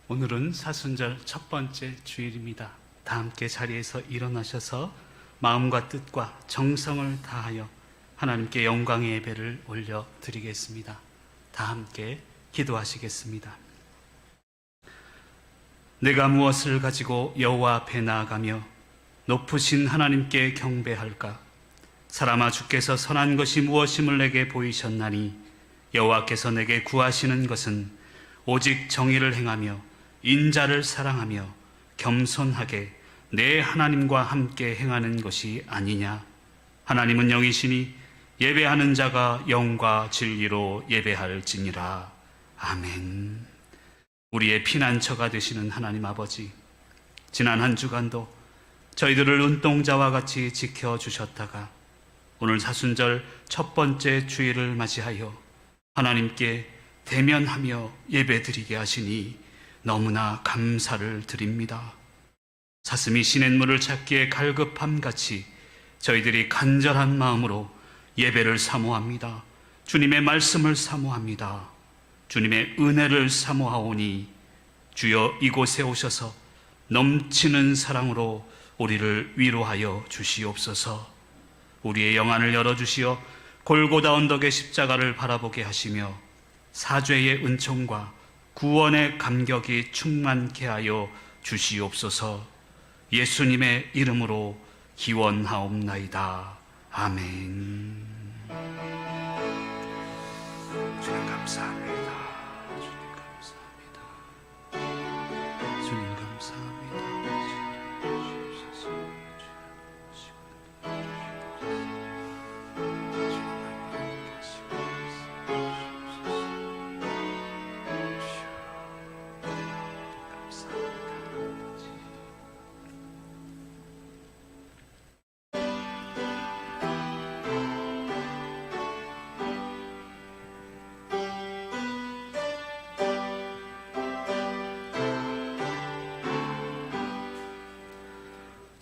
오늘은 사순절 첫 번째 주일입니다. 다 함께 자리에서 일어나셔서 마음과 뜻과 정성을 다하여 하나님께 영광의 예배를 올려드리겠습니다. 다 함께 기도하시겠습니다. 내가 무엇을 가지고 여호와 앞에 나아가며 높으신 하나님께 경배할까? 사람아, 주께서 선한 것이 무엇임을 내게 보이셨나니 여호와께서 내게 구하시는 것은 오직 정의를 행하며 인자를 사랑하며 겸손하게 내 하나님과 함께 행하는 것이 아니냐. 하나님은 영이시니 예배하는 자가 영과 진리로 예배할지니라. 아멘. 우리의 피난처가 되시는 하나님 아버지, 지난 한 주간도 저희들을 눈동자와 같이 지켜주셨다가 오늘 사순절 첫 번째 주일을 맞이하여 하나님께 대면하며 예배드리게 하시니 너무나 감사를 드립니다. 사슴이 시냇물을 찾기에 갈급함같이 저희들이 간절한 마음으로 예배를 사모합니다. 주님의 말씀을 사모합니다. 주님의 은혜를 사모하오니 주여 이곳에 오셔서 넘치는 사랑으로 우리를 위로하여 주시옵소서. 우리의 영안을 열어주시어 골고다 언덕의 십자가를 바라보게 하시며 사죄의 은총과 구원의 감격이 충만케 하여 주시옵소서. 예수님의 이름으로 기원하옵나이다. 아멘. 주님 감사합니다. 주님 감사합니다. 주님 감사합니다.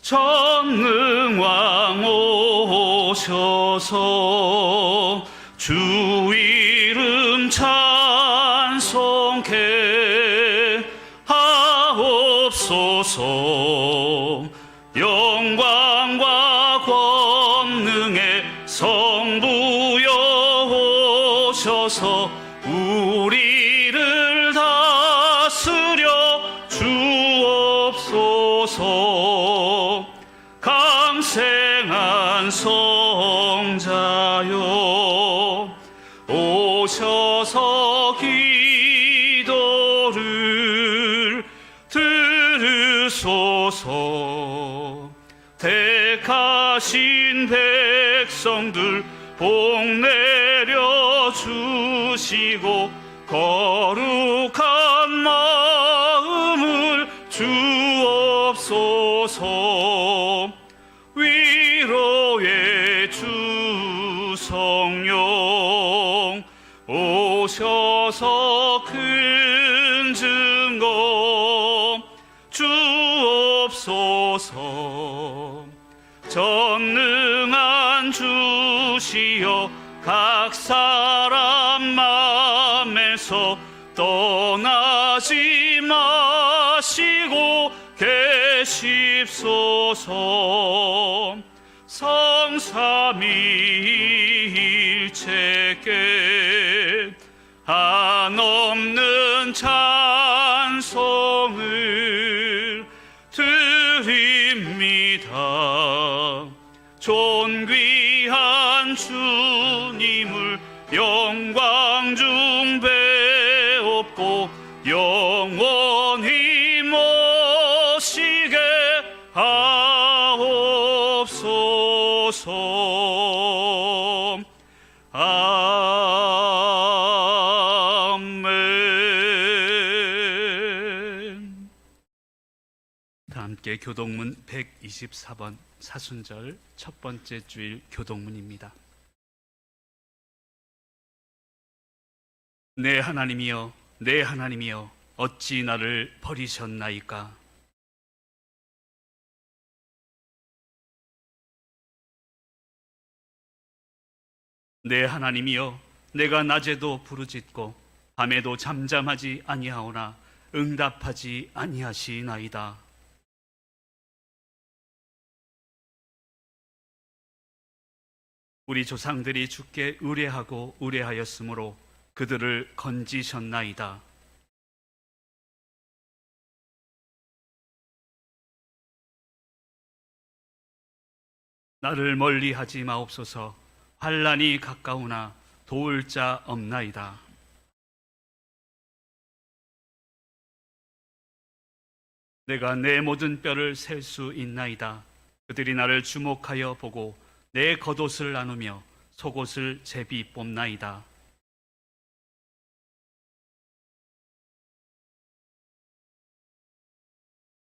전능왕 오셔서 주 이름 찬송케 하옵소서. 영광과 권능의 성부여 오셔서 우리를 다스려 주옵소서. 강생한 성자여 오셔서 기도를 들으소서. 택하신 백성들 복 내려 주시고 거룩한 마음을 주옵소서. 위로의 주 성령 오셔서 큰 증거 주옵소서. 전능한 주시여 각 사람 맘에서 떠나지 마시고 계십소서. 성삼위일체께 한없는 찬송을 드립니다. 존귀한 주님을 영광 중 배옵고 영원히 모시게 하옵소서. 아멘. 다 함께 교동문 124번 사순절 첫 번째 주일 교동문입니다. 내 하나님이여, 내 하나님이여, 어찌 나를 버리셨나이까? 내 하나님이여, 내가 낮에도 부르짖고 밤에도 잠잠하지 아니하오나 응답하지 아니하시나이다. 우리 조상들이 주께 의뢰하고 의뢰하였으므로 그들을 건지셨나이다. 나를 멀리하지 마옵소서. 환난이 가까우나 도울 자 없나이다. 내가 내 모든 뼈를 셀 수 있나이다. 그들이 나를 주목하여 보고 내 겉옷을 나누며 속옷을 제비 뽑나이다.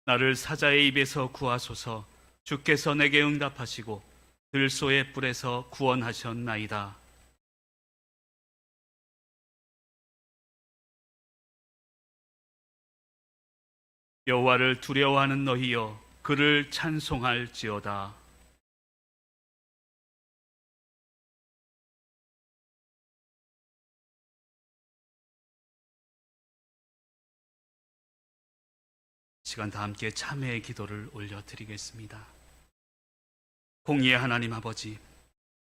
나를 사자의 입에서 구하소서. 주께서 내게 응답하시고 들소의 뿔에서 구원하셨나이다. 여호와를 두려워하는 너희여, 그를 찬송할지어다. 시간 다 함께 참회의 기도를 올려드리겠습니다. 공의의 하나님 아버지,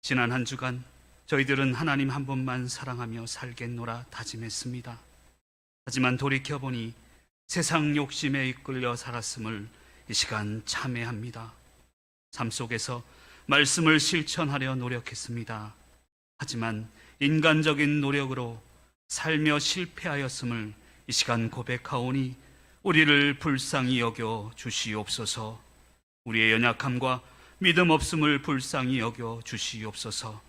지난 한 주간 저희들은 하나님 한 분만 사랑하며 살겠노라 다짐했습니다. 하지만 돌이켜보니 세상 욕심에 이끌려 살았음을 이 시간 참회합니다. 삶 속에서 말씀을 실천하려 노력했습니다. 하지만 인간적인 노력으로 살며 실패하였음을 이 시간 고백하오니 우리를 불쌍히 여겨 주시옵소서. 우리의 연약함과 믿음 없음을 불쌍히 여겨 주시옵소서.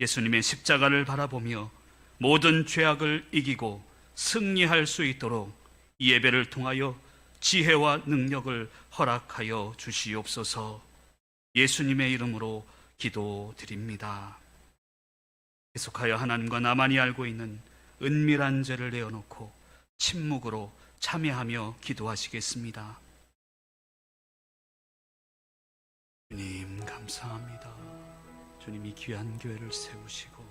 예수님의 십자가를 바라보며 모든 죄악을 이기고 승리할 수 있도록 이 예배를 통하여 지혜와 능력을 허락하여 주시옵소서. 예수님의 이름으로 기도드립니다. 계속하여 하나님과 나만이 알고 있는 은밀한 죄를 내어놓고 침묵으로 참여하며 기도하시겠습니다. 주님 감사합니다. 주님이 귀한 교회를 세우시고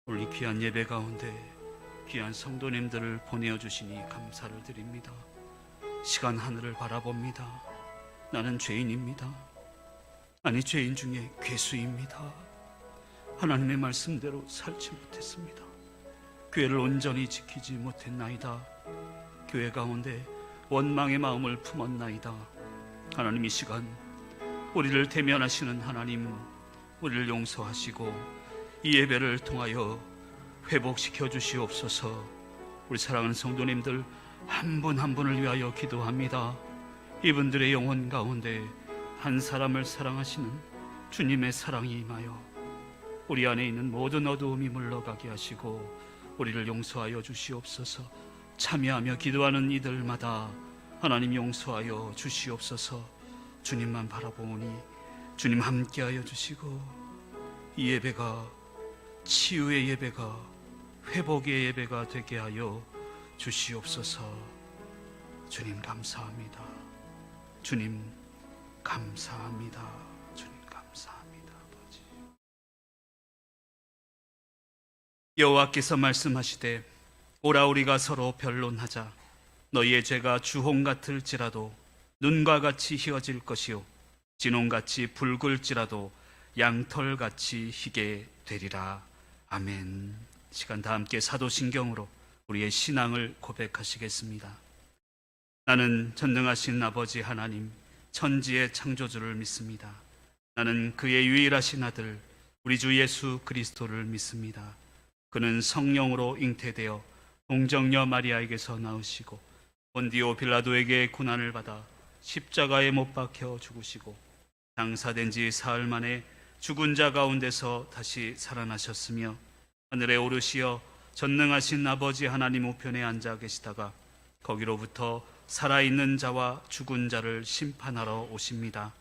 오늘 이 귀한 예배 가운데 귀한 성도님들을 보내어주시니 감사를 드립니다. 시간 하늘을 바라봅니다. 나는 죄인입니다. 아니, 죄인 중에 괴수입니다. 하나님의 말씀대로 살지 못했습니다. 교회를 온전히 지키지 못했나이다. 교회 가운데 원망의 마음을 품었나이다. 하나님, 이 시간 우리를 대면하시는 하나님, 우리를 용서하시고 이 예배를 통하여 회복시켜 주시옵소서. 우리 사랑하는 성도님들 한 분 한 분을 위하여 기도합니다. 이분들의 영혼 가운데 한 사람을 사랑하시는 주님의 사랑이 임하여 우리 안에 있는 모든 어두움이 물러가게 하시고 우리를 용서하여 주시옵소서. 참여하며 기도하는 이들마다 하나님 용서하여 주시옵소서. 주님만 바라보니 주님 함께하여 주시고 이 예배가 치유의 예배가 회복의 예배가 되게 하여 주시옵소서. 주님 감사합니다. 주님 감사합니다. 주님 감사합니다. 아버지. 여호와께서 말씀하시되 오라 우리가 서로 변론하자. 너희의 죄가 주홍 같을지라도 눈과 같이 희어질 것이요 진홍같이 붉을지라도 양털같이 희게 되리라. 아멘. 시간 다 함께 사도신경으로 우리의 신앙을 고백하시겠습니다. 나는 전능하신 아버지 하나님, 천지의 창조주를 믿습니다. 나는 그의 유일하신 아들 우리 주 예수 그리스도를 믿습니다. 그는 성령으로 잉태되어 동정녀 마리아에게서 나으시고 본디오 빌라도에게 고난을 받아 십자가에 못 박혀 죽으시고 장사된 지 사흘 만에 죽은 자 가운데서 다시 살아나셨으며 하늘에 오르시어 전능하신 아버지 하나님 우편에 앉아 계시다가 거기로부터 살아있는 자와 죽은 자를 심판하러 오십니다.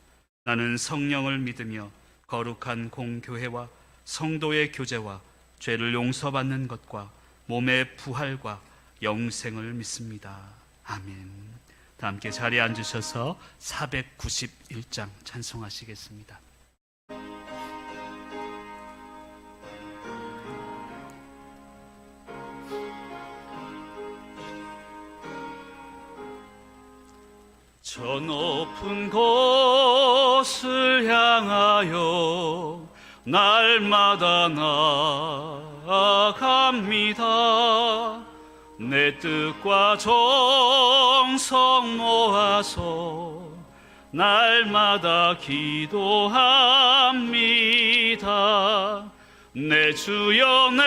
나는 성령을 믿으며 거룩한 공교회와 성도의 교제와 죄를 용서받는 것과 몸의 부활과 영생을 믿습니다. 아멘. 다 함께 자리에 앉으셔서 491장 찬송하시겠습니다. 저 높은 곳을 향하여 날마다 나아갑니다. 내 뜻과 정성 모아서 날마다 기도합니다. 내 주여 내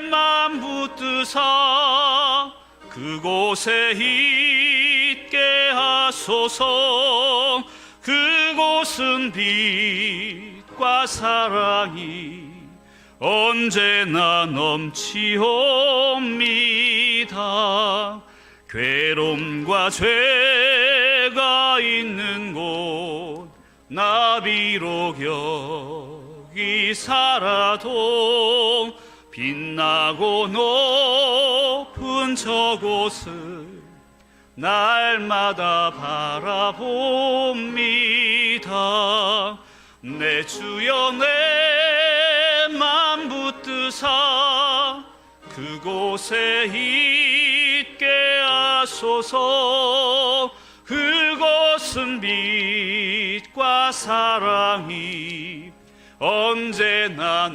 맘 붙드사 그곳에 있게 하소서. 그곳은 빛과 사랑이 언제나 넘치옵니다. 괴로움과 죄가 있는 곳 나 비록 여기 살아도 빛나고 높은 저곳을 날마다 바라봅니다. 내 주여 내 맘 붙드사 그곳에 있게 하소서. 그곳은 빛과 사랑이 언제나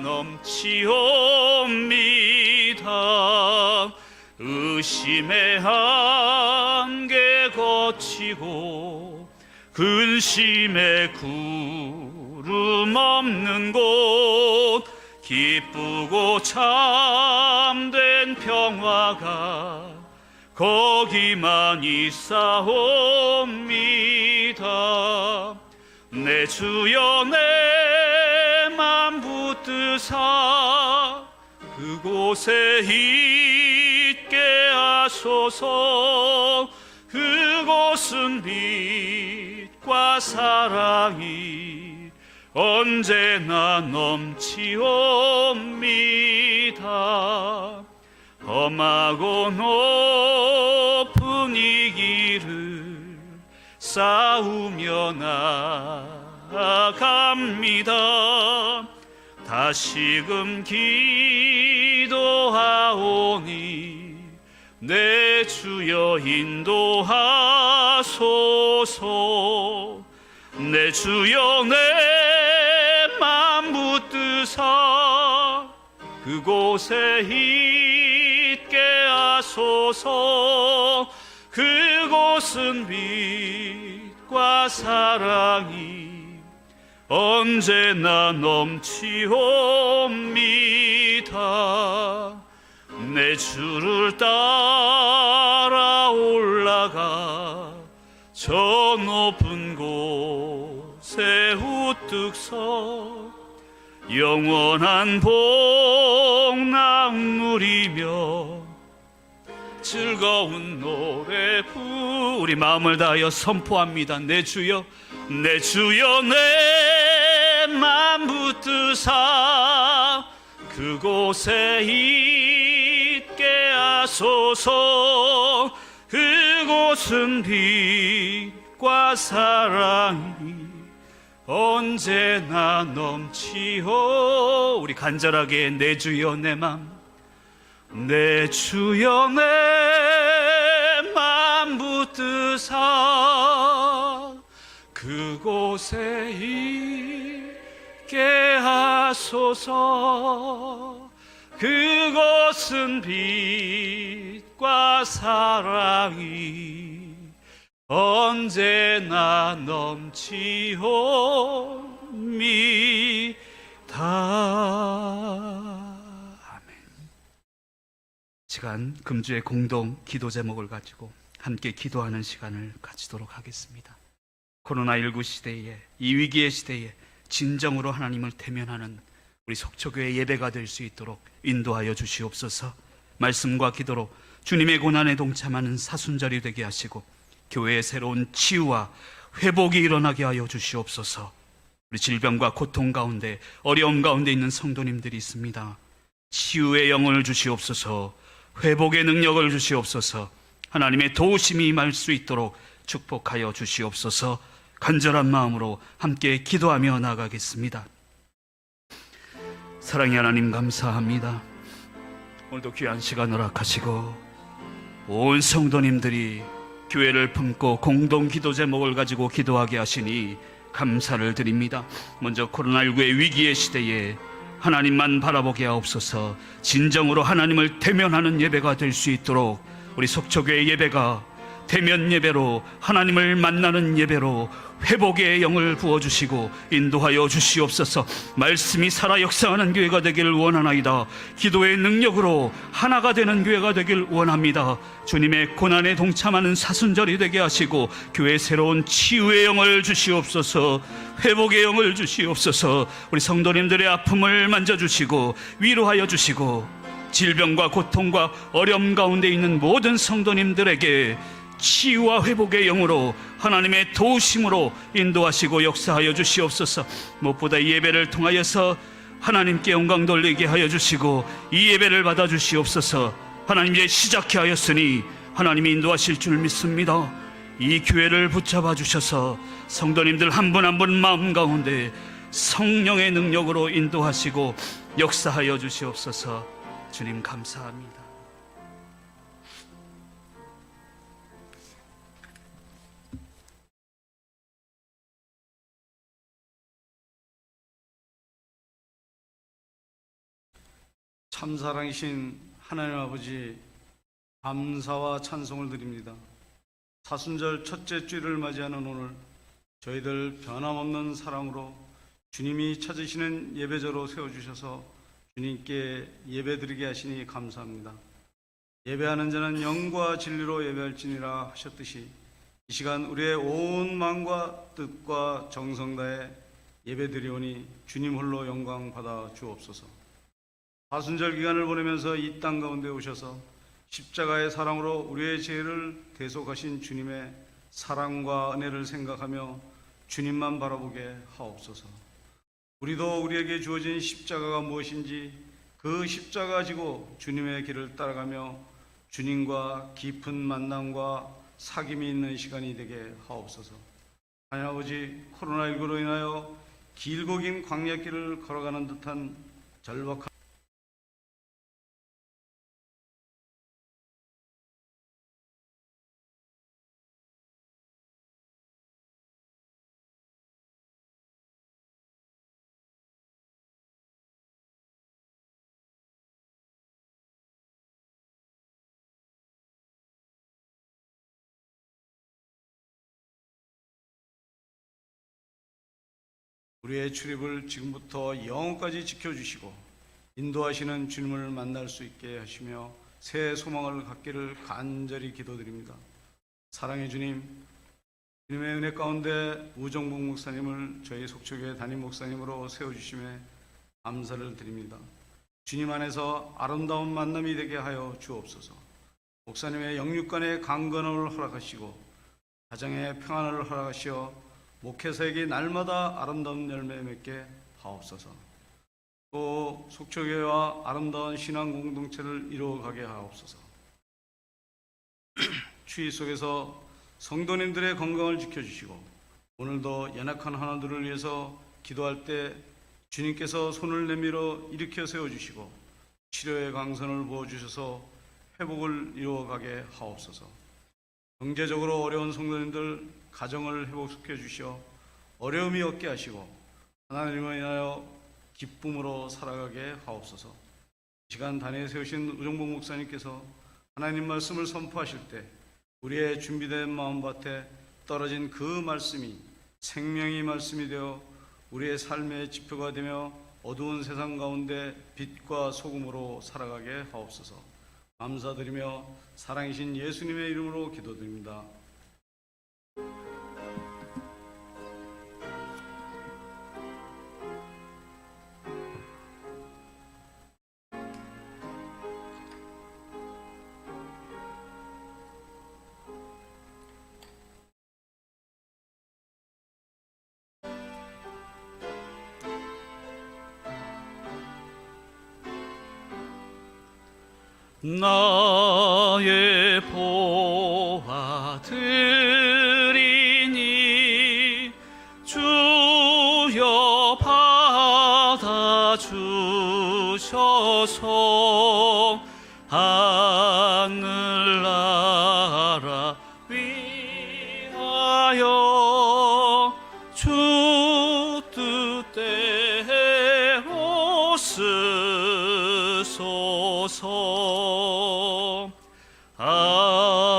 넘치옵니다. 의심의 한계 거치고 근심의 구름 없는 곳 기쁘고 참된 평화가 거기만 있사옵니다. 내 주여 내 맘 붙드사 그곳에 있게 하소서. 그곳은 빛과 사랑이 언제나 넘치옵니다. 험하고 높은 이 길을 싸우며 나아갑니다. 다시금 기도하오니 내 주여 인도하소서. 내 주여 내 맘 붙드사 그곳에 있게 하소서. 그곳은 빛과 사랑이 언제나 넘치옵니다. 내 주를 따라 올라가 저 높은 곳에 우뚝 서 영원한 복락 누리며 즐거운 노래 우리 마음을 다하여 선포합니다. 내 주여 내 주여 내 맘 붙드사 그곳에 있게 하소서. 그곳은 빛과 사랑이 언제나 넘치오. 우리 간절하게 내 주여 내 맘 내 주여 내 맘 붙드사 그곳에 있게 하소서. 그곳은 빛과 사랑이 언제나 넘치옵니다. 시간 금주의 공동 기도 제목을 가지고 함께 기도하는 시간을 가지도록 하겠습니다. 코로나19 시대에 이 위기의 시대에 진정으로 하나님을 대면하는 우리 속초교회 예배가 될 수 있도록 인도하여 주시옵소서. 말씀과 기도로 주님의 고난에 동참하는 사순절이 되게 하시고 교회의 새로운 치유와 회복이 일어나게 하여 주시옵소서. 우리 질병과 고통 가운데 어려움 가운데 있는 성도님들이 있습니다. 치유의 영을 주시옵소서. 회복의 능력을 주시옵소서. 하나님의 도우심이 임할 수 있도록 축복하여 주시옵소서. 간절한 마음으로 함께 기도하며 나아가겠습니다. 사랑의 하나님 감사합니다. 오늘도 귀한 시간 허락하시고 온 성도님들이 교회를 품고 공동 기도 제목을 가지고 기도하게 하시니 감사를 드립니다. 먼저 코로나19의 위기의 시대에 하나님만 바라보게 하옵소서. 진정으로 하나님을 대면하는 예배가 될 수 있도록 우리 속초교회 예배가 대면 예배로, 하나님을 만나는 예배로 회복의 영을 부어주시고 인도하여 주시옵소서. 말씀이 살아 역사하는 교회가 되길 원하나이다. 기도의 능력으로 하나가 되는 교회가 되길 원합니다. 주님의 고난에 동참하는 사순절이 되게 하시고 교회에 새로운 치유의 영을 주시옵소서. 회복의 영을 주시옵소서. 우리 성도님들의 아픔을 만져주시고 위로하여 주시고 질병과 고통과 어려움 가운데 있는 모든 성도님들에게 치유와 회복의 영으로 하나님의 도우심으로 인도하시고 역사하여 주시옵소서. 무엇보다 이 예배를 통하여서 하나님께 영광 돌리게 하여 주시고 이 예배를 받아 주시옵소서. 하나님 이제 시작해 하였으니 하나님이 인도하실 줄 믿습니다. 이 교회를 붙잡아 주셔서 성도님들 한 분 한 분 마음 가운데 성령의 능력으로 인도하시고 역사하여 주시옵소서. 주님 감사합니다. 참사랑이신 하나님 아버지, 감사와 찬송을 드립니다. 사순절 첫째 주일을 맞이하는 오늘 저희들 변함없는 사랑으로 주님이 찾으시는 예배자로 세워주셔서 주님께 예배드리게 하시니 감사합니다. 예배하는 자는 영과 진리로 예배할지니라 하셨듯이 이 시간 우리의 온 마음과 뜻과 정성 다해 예배드리오니 주님 홀로 영광 받아 주옵소서. 사순절 기간을 보내면서 이 땅 가운데 오셔서 십자가의 사랑으로 우리의 죄를 대속하신 주님의 사랑과 은혜를 생각하며 주님만 바라보게 하옵소서. 우리도 우리에게 주어진 십자가가 무엇인지 그 십자가 지고 주님의 길을 따라가며 주님과 깊은 만남과 사귐이 있는 시간이 되게 하옵소서. 하나님 아버지, 코로나19로 인하여 길고 긴 광야길을 걸어가는 듯한 절박한 우리의 출입을 지금부터 영원까지 지켜주시고 인도하시는 주님을 만날 수 있게 하시며 새 소망을 갖기를 간절히 기도드립니다. 사랑의 주님, 주님의 은혜 가운데 우정복 목사님을 저희 속초교회 담임 목사님으로 세워주심에 감사를 드립니다. 주님 안에서 아름다운 만남이 되게 하여 주옵소서. 목사님의 영육간의 강건함을 허락하시고 가정의 평안을 허락하시어 목회사에게 날마다 아름다운 열매 맺게 하옵소서. 또 속초교회와 아름다운 신앙 공동체를 이루어가게 하옵소서. 추위 속에서 성도님들의 건강을 지켜주시고 오늘도 연약한 하나들을 위해서 기도할 때 주님께서 손을 내밀어 일으켜 세워주시고 치료의 강선을 부어주셔서 회복을 이루어가게 하옵소서. 경제적으로 어려운 성도님들 가정을 회복시켜 주시어 어려움이 없게 하시고 하나님을 인하여 기쁨으로 살아가게 하옵소서. 이 시간 단에 세우신 우정복 목사님께서 하나님 말씀을 선포하실 때 우리의 준비된 마음밭에 떨어진 그 말씀이 생명의 말씀이 되어 우리의 삶의 지표가 되며 어두운 세상 가운데 빛과 소금으로 살아가게 하옵소서. 감사드리며 사랑이신 예수님의 이름으로 기도드립니다. 나의 보아들이니 주여 받아주셔서 하늘나라 위 아멘.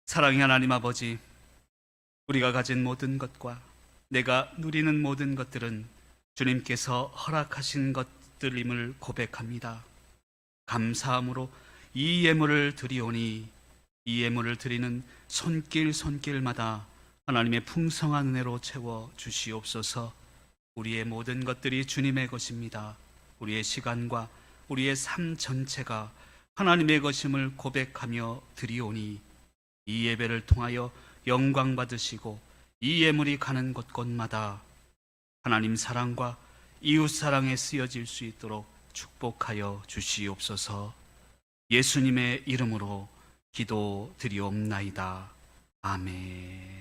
사랑의 하나님 아버지, 우리가 가진 모든 것과 내가 누리는 모든 것들은 주님께서 허락하신 것들임을 고백합니다. 감사함으로 이 예물을 드리오니 이 예물을 드리는 손길마다 하나님의 풍성한 은혜로 채워 주시옵소서. 우리의 모든 것들이 주님의 것입니다. 우리의 시간과 우리의 삶 전체가 하나님의 것임을 고백하며 드리오니 이 예배를 통하여 영광 받으시고 이 예물이 가는 곳곳마다 하나님 사랑과 이웃 사랑에 쓰여질 수 있도록 축복하여 주시옵소서. 예수님의 이름으로 기도드리옵나이다. 아멘.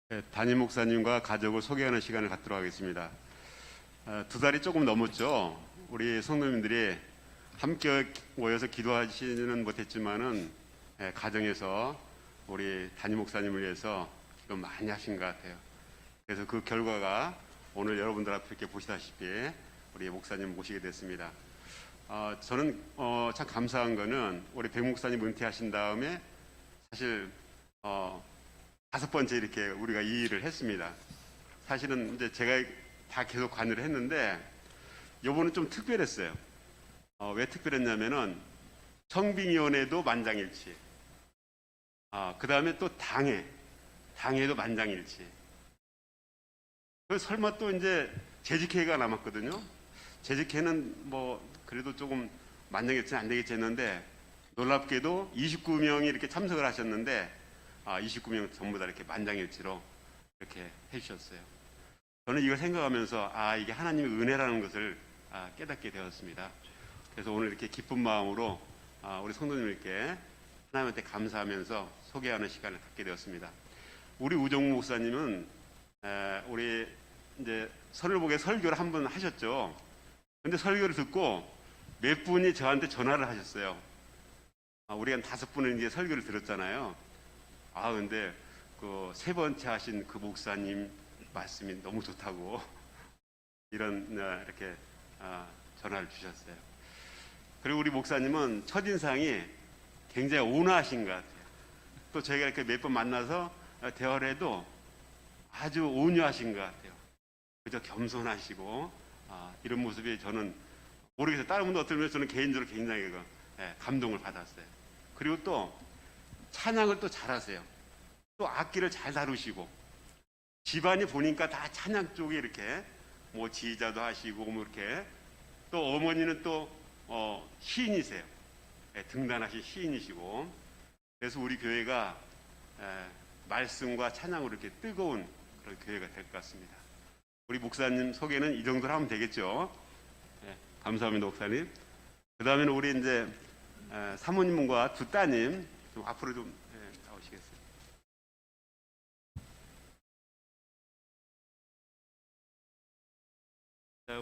네, 담임 목사님과 가족을 소개하는 시간을 갖도록 하겠습니다. 2달이 조금 넘었죠. 우리 성도님들이 함께 모여서 기도하시지는 못했지만은 가정에서 우리 담임 목사님을 위해서 기도 많이 하신 것 같아요. 그래서 그 결과가 오늘 여러분들 앞에 이렇게 보시다시피 우리 목사님 모시게 됐습니다. 저는 참 감사한 거는 우리 백 목사님 은퇴하신 다음에 사실 5번째 이렇게 우리가 이 일을 했습니다. 사실은 이제 제가 다 계속 관여를 했는데 요번은 좀 특별했어요. 왜 특별했냐면은 청빙위원회도 만장일치. 그 다음에 또 당회도 만장일치. 그 설마 또 이제 재직회가 남았거든요. 재직회는 뭐 그래도 조금 만장일치는 안 되겠지 했는데 놀랍게도 29명이 이렇게 참석을 하셨는데 29명 전부 다 이렇게 만장일치로 이렇게 해주셨어요. 저는 이걸 생각하면서 이게 하나님의 은혜라는 것을 깨닫게 되었습니다. 그래서 오늘 이렇게 기쁜 마음으로 우리 성도님들께 하나님한테 감사하면서 소개하는 시간을 갖게 되었습니다. 우리 우정우 목사님은 우리 이제 선을복에 설교를 한 번 하셨죠. 근데 설교를 듣고 몇 분이 저한테 전화를 하셨어요. 우리가 한 5분은 이제 설교를 들었잖아요. 근데 그 3번째 하신 그 목사님 말씀이 너무 좋다고 이런 이렇게 전화를 주셨어요. 그리고 우리 목사님은 첫인상이 굉장히 온화하신 것 같아요. 또 저희가 이렇게 몇 번 만나서 대화를 해도 아주 온유하신 것 같아요. 그저 겸손하시고 이런 모습이 저는 모르겠어요. 다른 분도 어떨면 저는 개인적으로 굉장히 감동을 받았어요. 그리고 또 찬양을 또 잘하세요. 또 악기를 잘 다루시고 집안이 보니까 다 찬양 쪽에 이렇게 뭐 지휘자도 하시고 뭐 이렇게 또 어머니는 또 시인이세요. 등단하신 시인이시고 그래서 우리 교회가 말씀과 찬양으로 이렇게 뜨거운 그런 교회가 될 것 같습니다. 우리 목사님 소개는 이 정도로 하면 되겠죠. 감사합니다, 목사님. 그 다음에는 우리 이제 사모님과 두 따님 좀 앞으로 좀 나오시겠어요? 자,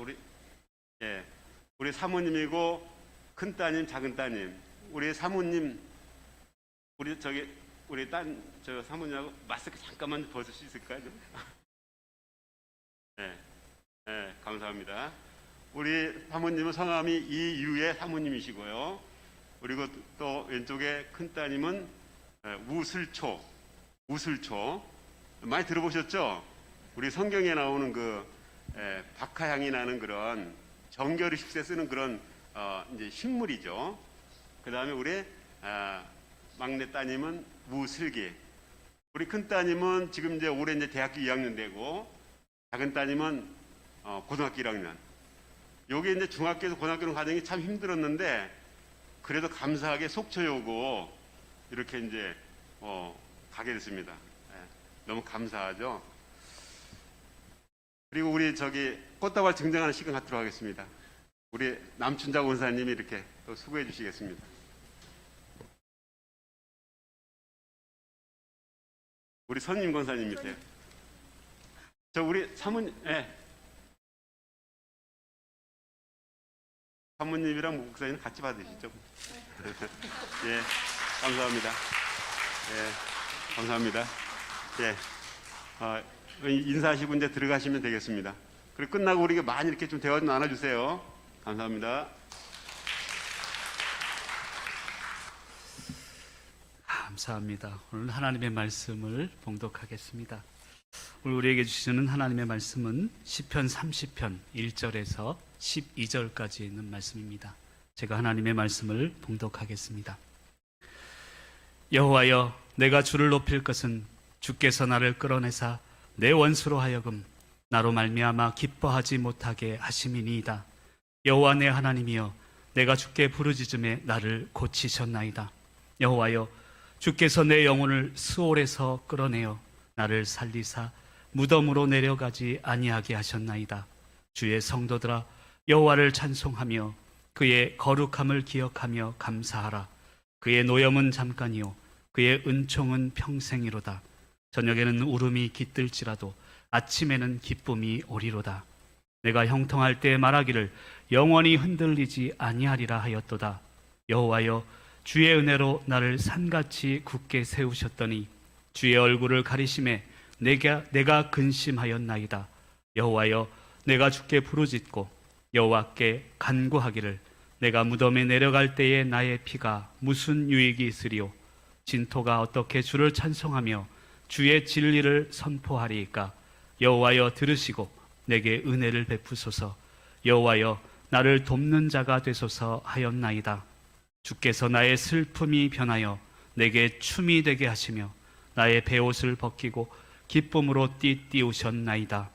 우리 사모님이고 큰 따님, 작은 따님. 우리 사모님, 우리 저 사모님하고 마스크 잠깐만 벗을 수 있을까요? 네, 감사합니다. 우리 사모님은 성함이 이유의 사모님이시고요. 그리고 또 왼쪽에 큰 따님은 우슬초 많이 들어보셨죠? 우리 성경에 나오는 그 박하향이 나는 그런 정결의 식세 쓰는 그런 이제 식물이죠. 그 다음에 우리 막내 따님은 무슬기. 우리 큰 따님은 지금 이제 올해 이제 대학교 2학년 되고 작은 따님은 고등학교 1학년. 요게 이제 중학교에서 고등학교 과정이 참 힘들었는데 그래도 감사하게 속초여고 이렇게 이제 가게 됐습니다. 너무 감사하죠. 그리고 우리 꽃다발 증정하는 시간 갖도록 하겠습니다. 우리 남춘자 권사님이 이렇게 또 수고해 주시겠습니다. 우리 선임 권사님이세요. 우리 사모님, 예. 사모님이랑 목사님 같이 받으시죠? 예, 감사합니다. 예, 감사합니다. 예, 인사하시고 이제 들어가시면 되겠습니다. 그리고 끝나고 우리 많이 이렇게 좀 대화 좀 나눠주세요. 감사합니다. 감사합니다. 오늘 하나님의 말씀을 봉독하겠습니다. 오늘 우리에게 주시는 하나님의 말씀은 시편 30편 1절에서 12절까지 있는 말씀입니다. 제가 하나님의 말씀을 봉독하겠습니다. 여호와여, 내가 주를 높일 것은 주께서 나를 끌어내사 내 원수로 하여금 나로 말미암아 기뻐하지 못하게 하심이니이다. 여호와 내 하나님이여, 내가 주께 부르짖음에 나를 고치셨나이다. 여호와여, 주께서 내 영혼을 스올에서 끌어내어 나를 살리사 무덤으로 내려가지 아니하게 하셨나이다. 주의 성도들아, 여호와를 찬송하며 그의 거룩함을 기억하며 감사하라. 그의 노염은 잠깐이요 그의 은총은 평생이로다. 저녁에는 울음이 깃들지라도 아침에는 기쁨이 오리로다. 내가 형통할 때 말하기를 영원히 흔들리지 아니하리라 하였도다. 여호와여, 주의 은혜로 나를 산같이 굳게 세우셨더니 주의 얼굴을 가리심에 내가 근심하였나이다. 여호와여, 내가 주께 부르짖고 여호와께 간구하기를 내가 무덤에 내려갈 때에 나의 피가 무슨 유익이 있으리요? 진토가 어떻게 주를 찬송하며 주의 진리를 선포하리이까? 여호와여, 들으시고 내게 은혜를 베푸소서. 여호와여, 나를 돕는 자가 되소서 하였나이다. 주께서 나의 슬픔이 변하여 내게 춤이 되게 하시며 나의 베옷을 벗기고 기쁨으로 띠띠우셨나이다.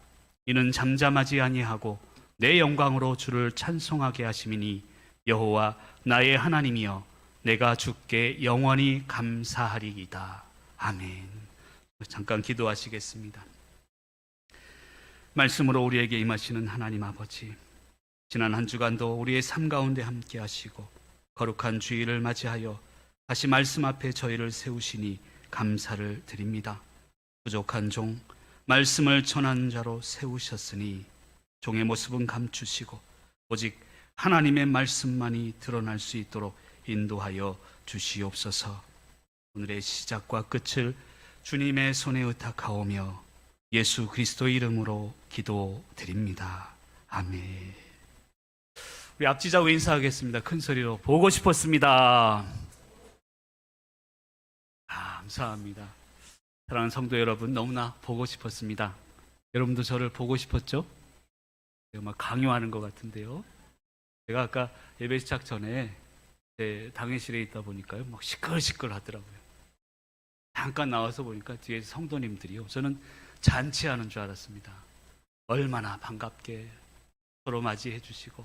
이는 잠잠하지 아니하고 내 영광으로 주를 찬송하게 하심이니 여호와 나의 하나님이여, 내가 주께 영원히 감사하리이다. 아멘. 잠깐 기도하시겠습니다. 말씀으로 우리에게 임하시는 하나님 아버지, 지난 한 주간도 우리의 삶 가운데 함께 하시고 거룩한 주일을 맞이하여 다시 말씀 앞에 저희를 세우시니 감사를 드립니다. 부족한 종, 말씀을 전하는 자로 세우셨으니 종의 모습은 감추시고 오직 하나님의 말씀만이 드러날 수 있도록 인도하여 주시옵소서. 오늘의 시작과 끝을 주님의 손에 의탁하오며 예수 그리스도 이름으로 기도드립니다. 아멘. 우리 앞지자고 인사하겠습니다. 큰 소리로 보고 싶었습니다. 감사합니다. 사랑하는 성도 여러분, 너무나 보고 싶었습니다. 여러분도 저를 보고 싶었죠? 제가 막 강요하는 것 같은데요. 제가 아까 예배 시작 전에 제 당회실에 있다 보니까요, 막 시끌시끌 하더라고요. 잠깐 나와서 보니까 뒤에 성도님들이요, 저는 잔치하는 줄 알았습니다. 얼마나 반갑게 서로 맞이해 주시고.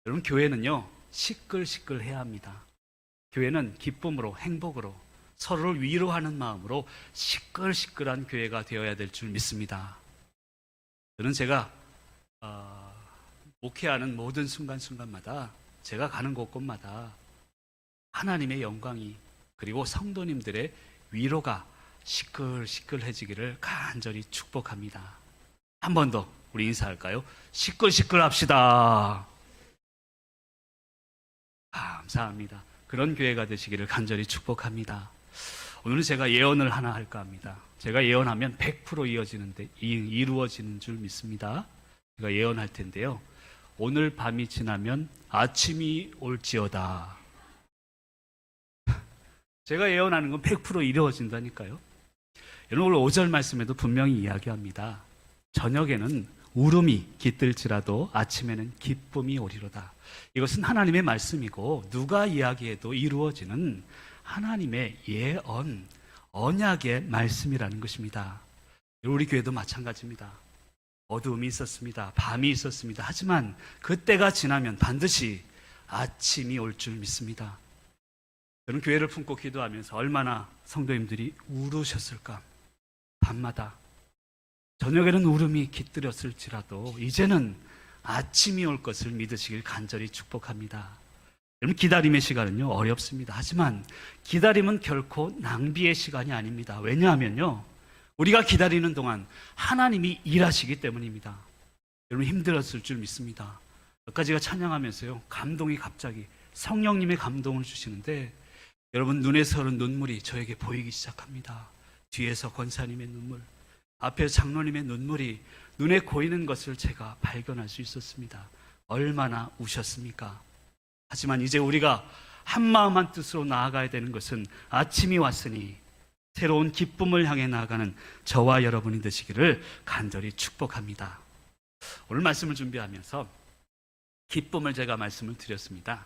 여러분, 교회는요 시끌시끌 해야 합니다. 교회는 기쁨으로, 행복으로, 서로를 위로하는 마음으로 시끌시끌한 교회가 되어야 될 줄 믿습니다. 저는 제가 목회하는 모든 순간순간마다, 제가 가는 곳곳마다 하나님의 영광이, 그리고 성도님들의 위로가 시끌시끌해지기를 간절히 축복합니다. 한 번 더 우리 인사할까요? 시끌시끌 합시다. 감사합니다. 그런 교회가 되시기를 간절히 축복합니다. 오늘은 제가 예언을 하나 할까 합니다. 제가 예언하면 100% 이루어지는 줄 믿습니다. 제가 예언할 텐데요, 오늘 밤이 지나면 아침이 올지어다. 제가 예언하는 건 100% 이루어진다니까요. 여러분, 오늘 5절 말씀에도 분명히 이야기합니다. 저녁에는 울음이 깃들지라도 아침에는 기쁨이 오리로다. 이것은 하나님의 말씀이고 누가 이야기해도 이루어지는 하나님의 예언, 언약의 말씀이라는 것입니다. 우리 교회도 마찬가지입니다. 어두움이 있었습니다. 밤이 있었습니다. 하지만 그때가 지나면 반드시 아침이 올 줄 믿습니다. 저는 교회를 품고 기도하면서 얼마나 성도님들이 울으셨을까. 밤마다 저녁에는 울음이 깃들었을지라도 이제는 아침이 올 것을 믿으시길 간절히 축복합니다. 여러분, 기다림의 시간은요 어렵습니다. 하지만 기다림은 결코 낭비의 시간이 아닙니다. 왜냐하면요, 우리가 기다리는 동안 하나님이 일하시기 때문입니다. 여러분 힘들었을 줄 믿습니다. 몇 가지가 찬양하면서요, 감동이 갑자기 성령님의 감동을 주시는데 여러분 눈에서 흐른 눈물이 저에게 보이기 시작합니다. 뒤에서 권사님의 눈물, 앞에 장로님의 눈물이 눈에 고이는 것을 제가 발견할 수 있었습니다. 얼마나 우셨습니까? 하지만 이제 우리가 한마음 한뜻으로 나아가야 되는 것은 아침이 왔으니 새로운 기쁨을 향해 나아가는 저와 여러분이 되시기를 간절히 축복합니다. 오늘 말씀을 준비하면서 기쁨을 제가 말씀을 드렸습니다.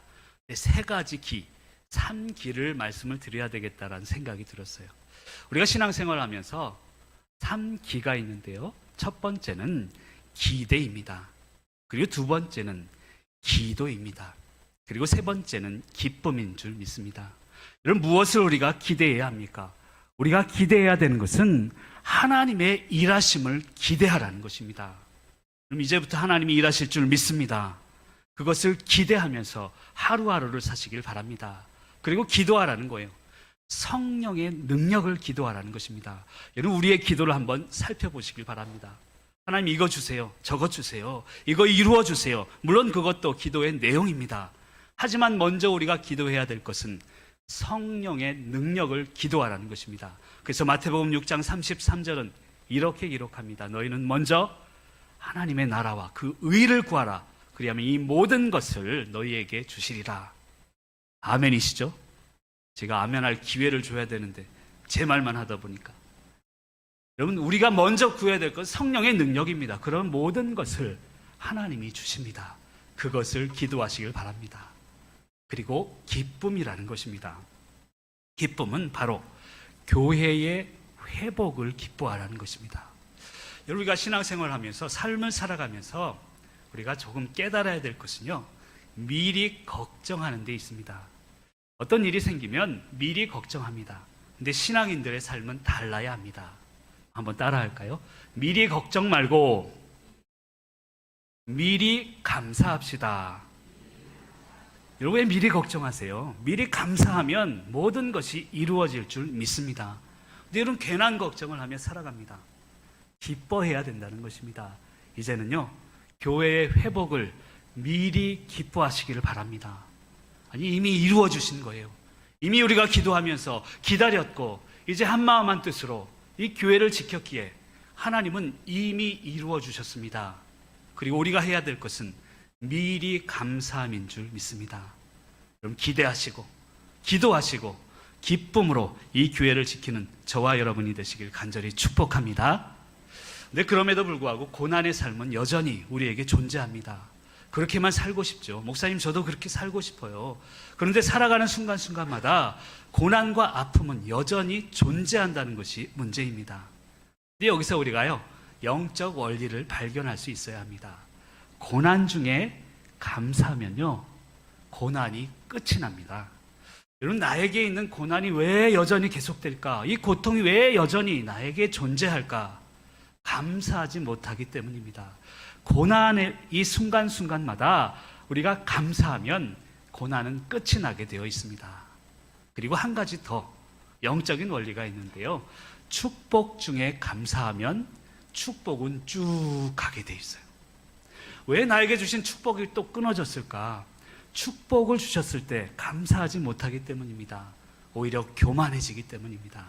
세 가지 기, 3기를 말씀을 드려야 되겠다라는 생각이 들었어요. 우리가 신앙생활을 하면서 3기가 있는데요. 첫 번째는 기대입니다. 그리고 두 번째는 기도입니다. 그리고 세 번째는 기쁨인 줄 믿습니다. 여러분 무엇을 우리가 기대해야 합니까? 우리가 기대해야 되는 것은 하나님의 일하심을 기대하라는 것입니다. 그럼 이제부터 하나님이 일하실 줄 믿습니다. 그것을 기대하면서 하루하루를 사시길 바랍니다. 그리고 기도하라는 거예요. 성령의 능력을 기도하라는 것입니다. 여러분 우리의 기도를 한번 살펴보시길 바랍니다. 하나님 이거 주세요. 저거 주세요. 이거 이루어 주세요. 물론 그것도 기도의 내용입니다. 하지만 먼저 우리가 기도해야 될 것은 성령의 능력을 기도하라는 것입니다. 그래서 마태복음 6장 33절은 이렇게 기록합니다. 너희는 먼저 하나님의 나라와 그 의를 구하라. 그리하면 이 모든 것을 너희에게 주시리라. 아멘이시죠? 제가 아멘할 기회를 줘야 되는데 제 말만 하다 보니까 여러분 우리가 먼저 구해야 될 것은 성령의 능력입니다. 그런 모든 것을 하나님이 주십니다. 그것을 기도하시길 바랍니다. 그리고 기쁨이라는 것입니다. 기쁨은 바로 교회의 회복을 기뻐하라는 것입니다. 여러분 우리가 신앙생활을 하면서 삶을 살아가면서 우리가 조금 깨달아야 될 것은요, 미리 걱정하는 데 있습니다. 어떤 일이 생기면 미리 걱정합니다. 근데 신앙인들의 삶은 달라야 합니다. 한번 따라 할까요? 미리 걱정 말고 미리 감사합시다. 여러분 왜 미리 걱정하세요? 미리 감사하면 모든 것이 이루어질 줄 믿습니다. 근데 여러분 괜한 걱정을 하며 살아갑니다. 기뻐해야 된다는 것입니다. 이제는요, 교회의 회복을 미리 기뻐하시기를 바랍니다. 아니 이미 이루어 주신 거예요. 이미 우리가 기도하면서 기다렸고 이제 한마음 한뜻으로 이 교회를 지켰기에 하나님은 이미 이루어 주셨습니다. 그리고 우리가 해야 될 것은 미리 감사함인 줄 믿습니다. 그럼 기대하시고 기도하시고 기쁨으로 이 교회를 지키는 저와 여러분이 되시길 간절히 축복합니다. 근데 그럼에도 불구하고 고난의 삶은 여전히 우리에게 존재합니다. 그렇게만 살고 싶죠. 목사님 저도 그렇게 살고 싶어요. 그런데 살아가는 순간순간마다 고난과 아픔은 여전히 존재한다는 것이 문제입니다. 근데 여기서 우리가요, 영적 원리를 발견할 수 있어야 합니다. 고난 중에 감사하면요, 고난이 끝이 납니다. 여러분 나에게 있는 고난이 왜 여전히 계속될까? 이 고통이 왜 여전히 나에게 존재할까? 감사하지 못하기 때문입니다. 고난의 이 순간순간마다 우리가 감사하면 고난은 끝이 나게 되어 있습니다. 그리고 한 가지 더 영적인 원리가 있는데요. 축복 중에 감사하면 축복은 쭉 가게 되어 있어요. 왜 나에게 주신 축복이 또 끊어졌을까? 축복을 주셨을 때 감사하지 못하기 때문입니다. 오히려 교만해지기 때문입니다.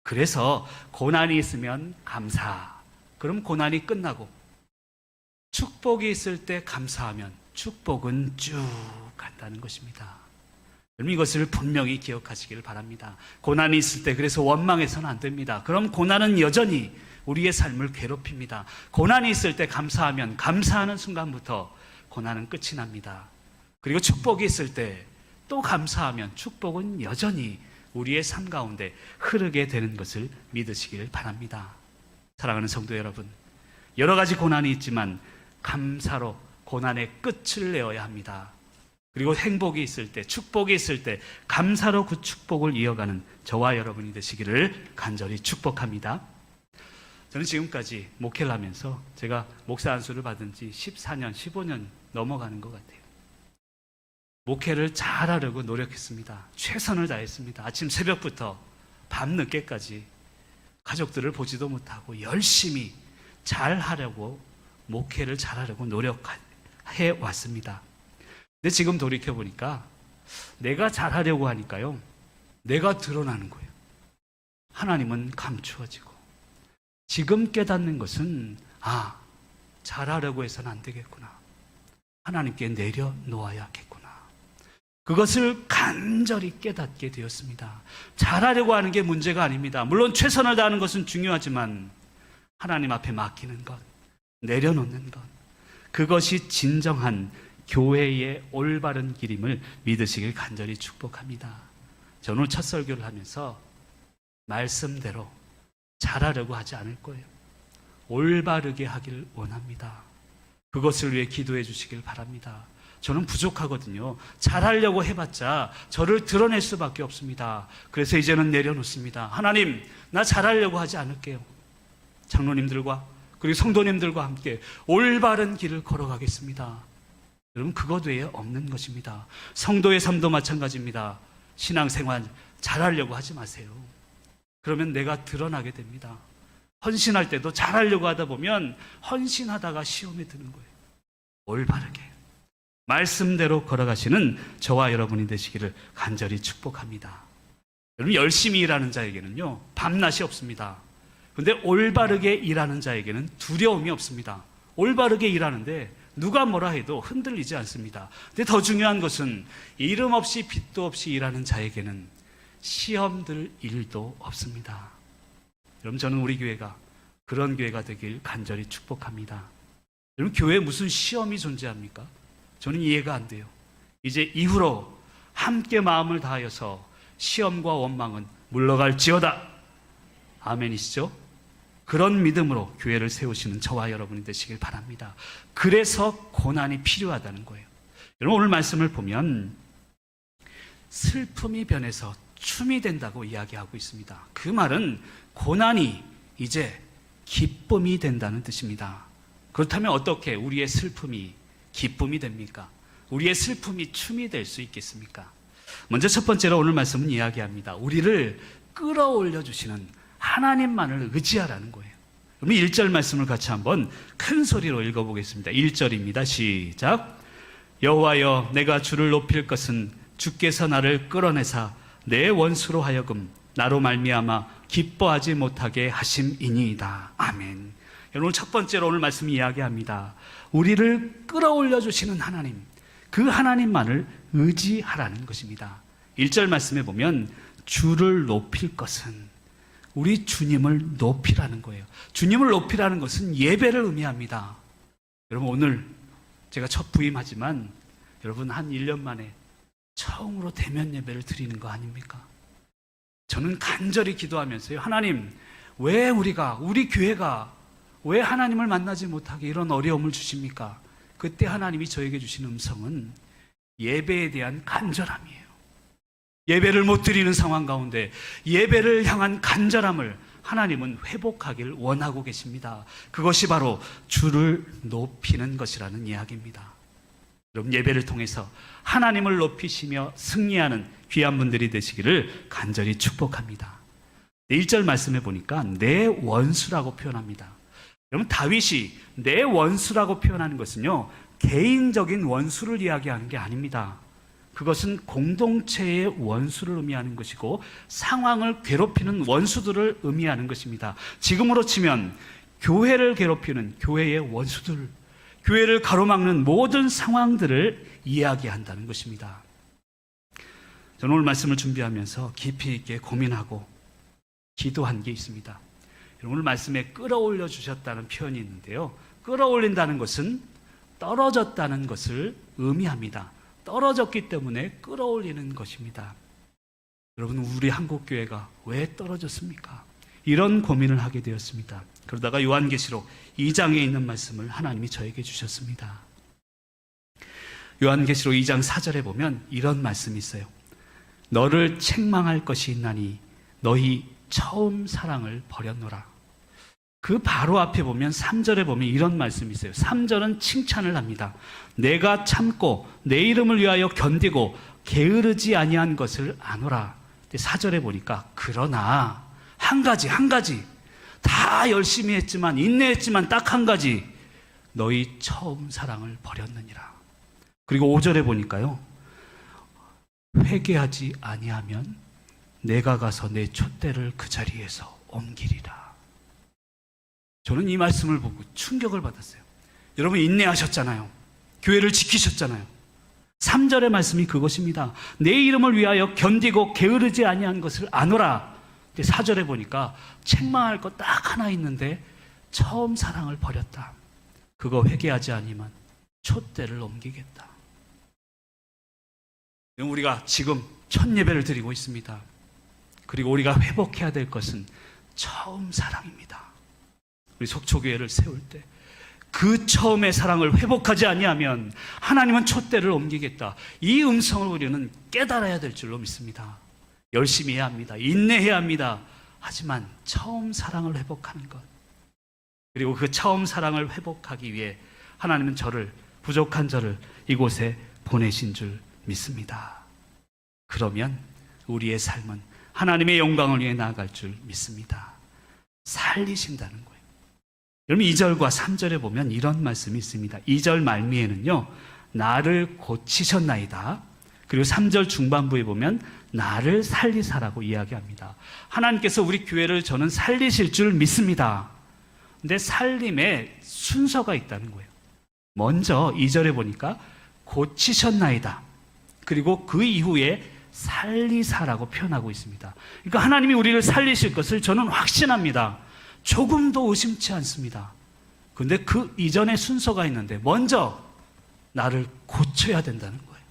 그래서 고난이 있으면 감사. 그럼 고난이 끝나고 축복이 있을 때 감사하면 축복은 쭉 간다는 것입니다. 여러분 이것을 분명히 기억하시기를 바랍니다. 고난이 있을 때 그래서 원망해서는 안 됩니다. 그럼 고난은 여전히 우리의 삶을 괴롭힙니다. 고난이 있을 때 감사하면 감사하는 순간부터 고난은 끝이 납니다. 그리고 축복이 있을 때 또 감사하면 축복은 여전히 우리의 삶 가운데 흐르게 되는 것을 믿으시기를 바랍니다. 사랑하는 성도 여러분, 여러 가지 고난이 있지만 감사로 고난의 끝을 내어야 합니다. 그리고 행복이 있을 때, 축복이 있을 때 감사로 그 축복을 이어가는 저와 여러분이 되시기를 간절히 축복합니다. 저는 지금까지 목회를 하면서 제가 목사 안수를 받은 지 14년, 15년 넘어가는 것 같아요. 목회를 잘하려고 노력했습니다. 최선을 다했습니다. 아침 새벽부터 밤 늦게까지 가족들을 보지도 못하고 열심히 잘하려고, 목회를 잘하려고 노력해 왔습니다. 근데 지금 돌이켜보니까 내가 잘하려고 하니까요, 내가 드러나는 거예요. 하나님은 감추어지고. 지금 깨닫는 것은, 잘하려고 해서는 안 되겠구나. 하나님께 내려놓아야겠구나. 그것을 간절히 깨닫게 되었습니다. 잘하려고 하는 게 문제가 아닙니다. 물론 최선을 다하는 것은 중요하지만 하나님 앞에 맡기는 것, 내려놓는 것, 그것이 진정한 교회의 올바른 길임을 믿으시길 간절히 축복합니다. 저는 오늘 첫 설교를 하면서 말씀대로 잘하려고 하지 않을 거예요. 올바르게 하길 원합니다. 그것을 위해 기도해 주시길 바랍니다. 저는 부족하거든요. 잘하려고 해봤자 저를 드러낼 수밖에 없습니다. 그래서 이제는 내려놓습니다. 하나님, 나 잘하려고 하지 않을게요. 장로님들과 그리고 성도님들과 함께 올바른 길을 걸어가겠습니다. 여러분, 그것 외에 없는 것입니다. 성도의 삶도 마찬가지입니다. 신앙생활 잘하려고 하지 마세요. 그러면 내가 드러나게 됩니다. 헌신할 때도 잘하려고 하다 보면 헌신하다가 시험에 드는 거예요. 올바르게 말씀대로 걸어가시는 저와 여러분이 되시기를 간절히 축복합니다. 여러분, 열심히 일하는 자에게는요, 밤낮이 없습니다. 그런데 올바르게 일하는 자에게는 두려움이 없습니다. 올바르게 일하는데 누가 뭐라 해도 흔들리지 않습니다. 근데 더 중요한 것은 이름 없이 빚도 없이 일하는 자에게는 시험 들 일도 없습니다. 여러분, 저는 우리 교회가 그런 교회가 되길 간절히 축복합니다. 여러분, 교회에 무슨 시험이 존재합니까? 저는 이해가 안 돼요. 이제 이후로 함께 마음을 다하여서 시험과 원망은 물러갈지어다. 아멘이시죠? 그런 믿음으로 교회를 세우시는 저와 여러분이 되시길 바랍니다. 그래서 고난이 필요하다는 거예요. 여러분, 오늘 말씀을 보면 슬픔이 변해서 춤이 된다고 이야기하고 있습니다. 그 말은 고난이 이제 기쁨이 된다는 뜻입니다. 그렇다면 어떻게 우리의 슬픔이 기쁨이 됩니까? 우리의 슬픔이 춤이 될 수 있겠습니까? 먼저 첫 번째로 오늘 말씀은 이야기합니다. 우리를 끌어올려 주시는 하나님만을 의지하라는 거예요. 그럼 1절 말씀을 같이 한번 큰 소리로 읽어보겠습니다. 1절입니다. 시작. 여호와여, 내가 주를 높일 것은 주께서 나를 끌어내사 내 원수로 하여금 나로 말미암아 기뻐하지 못하게 하심이니이다. 아멘. 오늘 첫 번째로 오늘 말씀 이야기합니다. 우리를 끌어올려 주시는 하나님, 그 하나님만을 의지하라는 것입니다. 1절 말씀에 보면 주를 높일 것은, 우리 주님을 높이라는 거예요. 주님을 높이라는 것은 예배를 의미합니다. 여러분, 오늘 제가 첫 부임하지만 여러분 한 1년 만에 처음으로 대면 예배를 드리는 거 아닙니까? 저는 간절히 기도하면서요, 하나님, 왜 우리 교회가 왜 하나님을 만나지 못하게 이런 어려움을 주십니까? 그때 하나님이 저에게 주신 음성은 예배에 대한 간절함이에요. 예배를 못 드리는 상황 가운데 예배를 향한 간절함을 하나님은 회복하길 원하고 계십니다. 그것이 바로 주를 높이는 것이라는 이야기입니다. 여러분, 예배를 통해서 하나님을 높이시며 승리하는 귀한 분들이 되시기를 간절히 축복합니다. 1절 말씀해 보니까 내 원수라고 표현합니다. 여러분, 다윗이 내 원수라고 표현하는 것은요, 개인적인 원수를 이야기하는 게 아닙니다. 그것은 공동체의 원수를 의미하는 것이고 상황을 괴롭히는 원수들을 의미하는 것입니다. 지금으로 치면 교회를 괴롭히는 교회의 원수들, 교회를 가로막는 모든 상황들을 이야기한다는 것입니다. 저는 오늘 말씀을 준비하면서 깊이 있게 고민하고 기도한 게 있습니다. 오늘 말씀에 끌어올려 주셨다는 표현이 있는데요, 끌어올린다는 것은 떨어졌다는 것을 의미합니다. 떨어졌기 때문에 끌어올리는 것입니다. 여러분, 우리 한국교회가 왜 떨어졌습니까? 이런 고민을 하게 되었습니다. 그러다가 요한계시록 2장에 있는 말씀을 하나님이 저에게 주셨습니다. 요한계시록 2장 4절에 보면 이런 말씀이 있어요. 너를 책망할 것이 있나니 너희 처음 사랑을 버렸노라. 그 바로 앞에 보면 3절에 보면 이런 말씀이 있어요. 3절은 칭찬을 합니다. 내가 참고 내 이름을 위하여 견디고 게으르지 아니한 것을 아노라. 4절에 보니까 그러나 한 가지 다 열심히 했지만 인내했지만 딱 한 가지, 너희 처음 사랑을 버렸느니라. 그리고 5절에 보니까요, 회개하지 아니하면 내가 가서 내 촛대를 그 자리에서 옮기리라. 저는 이 말씀을 보고 충격을 받았어요. 여러분 인내하셨잖아요. 교회를 지키셨잖아요. 3절의 말씀이 그것입니다. 내 이름을 위하여 견디고 게으르지 아니한 것을 아노라. 근데 4절에 보니까 책망할 것 딱 하나 있는데 처음 사랑을 버렸다. 그거 회개하지 아니면 촛대를 옮기겠다. 우리가 지금 첫 예배를 드리고 있습니다. 그리고 우리가 회복해야 될 것은 처음 사랑입니다. 우리 속초교회를 세울 때 그 처음의 사랑을 회복하지 아니하면 하나님은 촛대를 옮기겠다. 이 음성을 우리는 깨달아야 될 줄로 믿습니다. 열심히 해야 합니다. 인내해야 합니다. 하지만 처음 사랑을 회복하는 것, 그리고 그 처음 사랑을 회복하기 위해 하나님은 부족한 저를 이곳에 보내신 줄 믿습니다. 그러면 우리의 삶은 하나님의 영광을 위해 나아갈 줄 믿습니다. 살리신다는 거예요. 여러분 2절과 3절에 보면 이런 말씀이 있습니다. 2절 말미에는요, 나를 고치셨나이다. 그리고 3절 중반부에 보면 나를 살리사라고 이야기합니다. 하나님께서 우리 교회를 저는 살리실 줄 믿습니다. 근데 살림에 순서가 있다는 거예요. 먼저 2절에 보니까 고치셨나이다. 그리고 그 이후에 살리사라고 표현하고 있습니다. 그러니까 하나님이 우리를 살리실 것을 저는 확신합니다. 조금도 의심치 않습니다. 그런데 그 이전에 순서가 있는데 먼저 나를 고쳐야 된다는 거예요.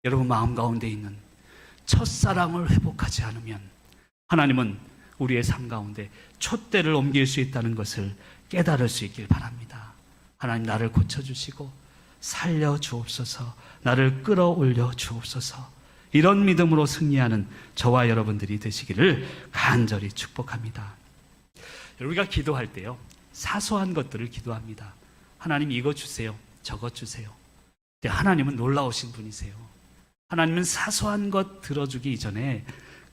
여러분 마음 가운데 있는 첫사랑을 회복하지 않으면 하나님은 우리의 삶 가운데 촛대를 옮길 수 있다는 것을 깨달을 수 있길 바랍니다. 하나님 나를 고쳐주시고 살려주옵소서, 나를 끌어올려 주옵소서. 이런 믿음으로 승리하는 저와 여러분들이 되시기를 간절히 축복합니다. 우리가 기도할 때요, 사소한 것들을 기도합니다. 하나님 이거 주세요, 저거 주세요. 근데 하나님은 놀라우신 분이세요. 하나님은 사소한 것 들어주기 이전에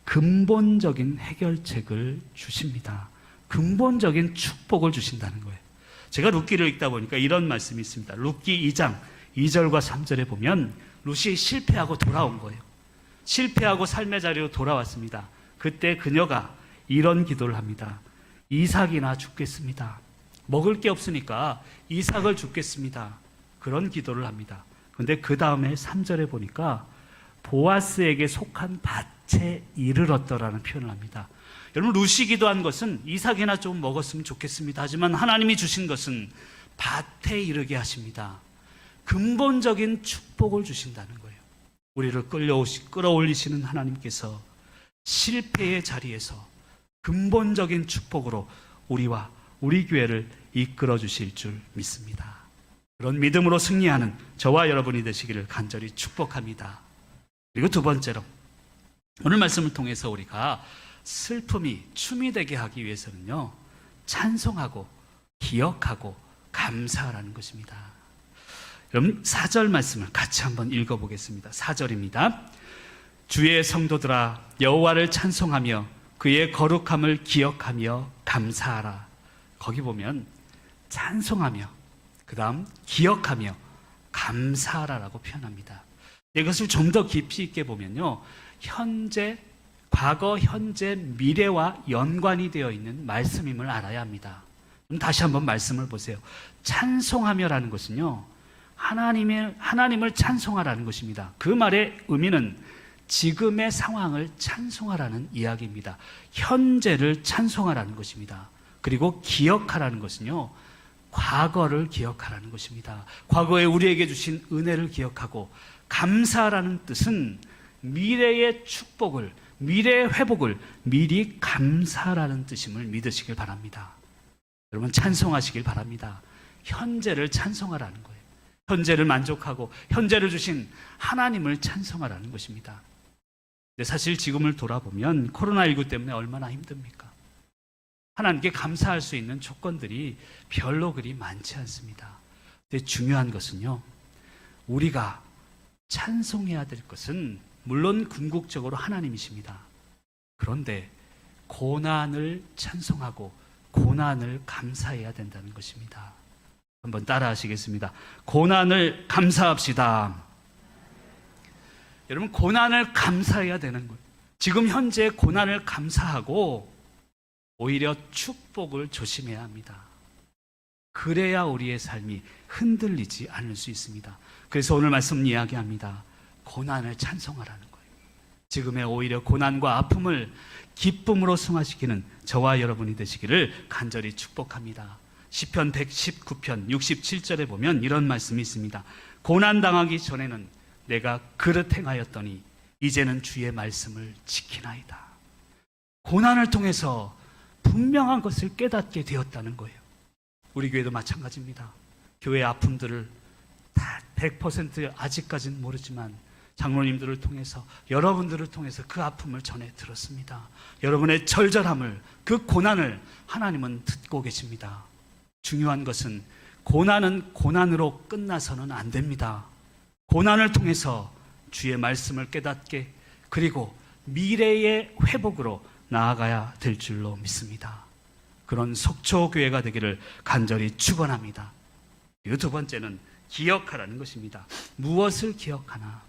근본적인 해결책을 주십니다. 근본적인 축복을 주신다는 거예요. 제가 룻기를 읽다 보니까 이런 말씀이 있습니다. 룻기 2장 2절과 3절에 보면 룻이 실패하고 돌아온 거예요. 실패하고 삶의 자리로 돌아왔습니다. 그때 그녀가 이런 기도를 합니다. 이삭이나 죽겠습니다. 먹을 게 없으니까 이삭을 죽겠습니다. 그런 기도를 합니다. 그런데 그 다음에 3절에 보니까 보아스에게 속한 밭에 이르렀더라는 표현을 합니다. 여러분 룻이 기도한 것은 이삭이나 좀 먹었으면 좋겠습니다. 하지만 하나님이 주신 것은 밭에 이르게 하십니다. 근본적인 축복을 주신다는 거예요. 우리를 끌어올리시는 하나님께서 실패의 자리에서 근본적인 축복으로 우리와 우리 교회를 이끌어 주실 줄 믿습니다. 그런 믿음으로 승리하는 저와 여러분이 되시기를 간절히 축복합니다. 그리고 두 번째로 오늘 말씀을 통해서 우리가 슬픔이 춤이 되게 하기 위해서는요, 찬송하고 기억하고 감사하라는 것입니다. 여러분 4절 말씀을 같이 한번 읽어보겠습니다. 4절입니다. 주의 성도들아 여호와를 찬송하며 그의 거룩함을 기억하며 감사하라. 거기 보면 찬송하며 그 다음 기억하며 감사하라라고 표현합니다. 이것을 좀 더 깊이 있게 보면요, 현재, 과거, 현재, 미래와 연관이 되어 있는 말씀임을 알아야 합니다. 그럼 다시 한번 말씀을 보세요. 찬송하며라는 것은요, 하나님을 찬송하라는 것입니다. 그 말의 의미는 지금의 상황을 찬송하라는 이야기입니다. 현재를 찬송하라는 것입니다. 그리고 기억하라는 것은요, 과거를 기억하라는 것입니다. 과거에 우리에게 주신 은혜를 기억하고, 감사하라는 뜻은 미래의 축복을, 미래의 회복을 미리 감사하라는 뜻임을 믿으시길 바랍니다. 여러분 찬송하시길 바랍니다. 현재를 찬송하라는 거예요. 현재를 만족하고 현재를 주신 하나님을 찬송하라는 것입니다. 근데 사실 지금을 돌아보면 코로나19 때문에 얼마나 힘듭니까? 하나님께 감사할 수 있는 조건들이 별로 그리 많지 않습니다. 근데 중요한 것은요, 우리가 찬송해야 될 것은 물론 궁극적으로 하나님이십니다. 그런데 고난을 찬송하고 고난을 감사해야 된다는 것입니다. 한번 따라 하시겠습니다. 고난을 감사합시다. 여러분, 고난을 감사해야 되는 거예요. 지금 현재 고난을 감사하고 오히려 축복을 조심해야 합니다. 그래야 우리의 삶이 흔들리지 않을 수 있습니다. 그래서 오늘 말씀 이야기합니다. 고난을 찬송하라는 거예요. 지금의 오히려 고난과 아픔을 기쁨으로 승화시키는 저와 여러분이 되시기를 간절히 축복합니다. 시편 119편 67절에 보면 이런 말씀이 있습니다. 고난당하기 전에는 내가 그릇 행하였더니 이제는 주의 말씀을 지키나이다. 고난을 통해서 분명한 것을 깨닫게 되었다는 거예요. 우리 교회도 마찬가지입니다. 교회 아픔들을 다 100% 아직까지는 모르지만 장로님들을 통해서, 여러분들을 통해서 그 아픔을 전해 들었습니다. 여러분의 절절함을, 그 고난을 하나님은 듣고 계십니다. 중요한 것은 고난은 고난으로 끝나서는 안 됩니다. 고난을 통해서 주의 말씀을 깨닫게, 그리고 미래의 회복으로 나아가야 될 줄로 믿습니다. 그런 속초교회가 되기를 간절히 축원합니다. 그리고 두 번째는 기억하라는 것입니다. 무엇을 기억하나?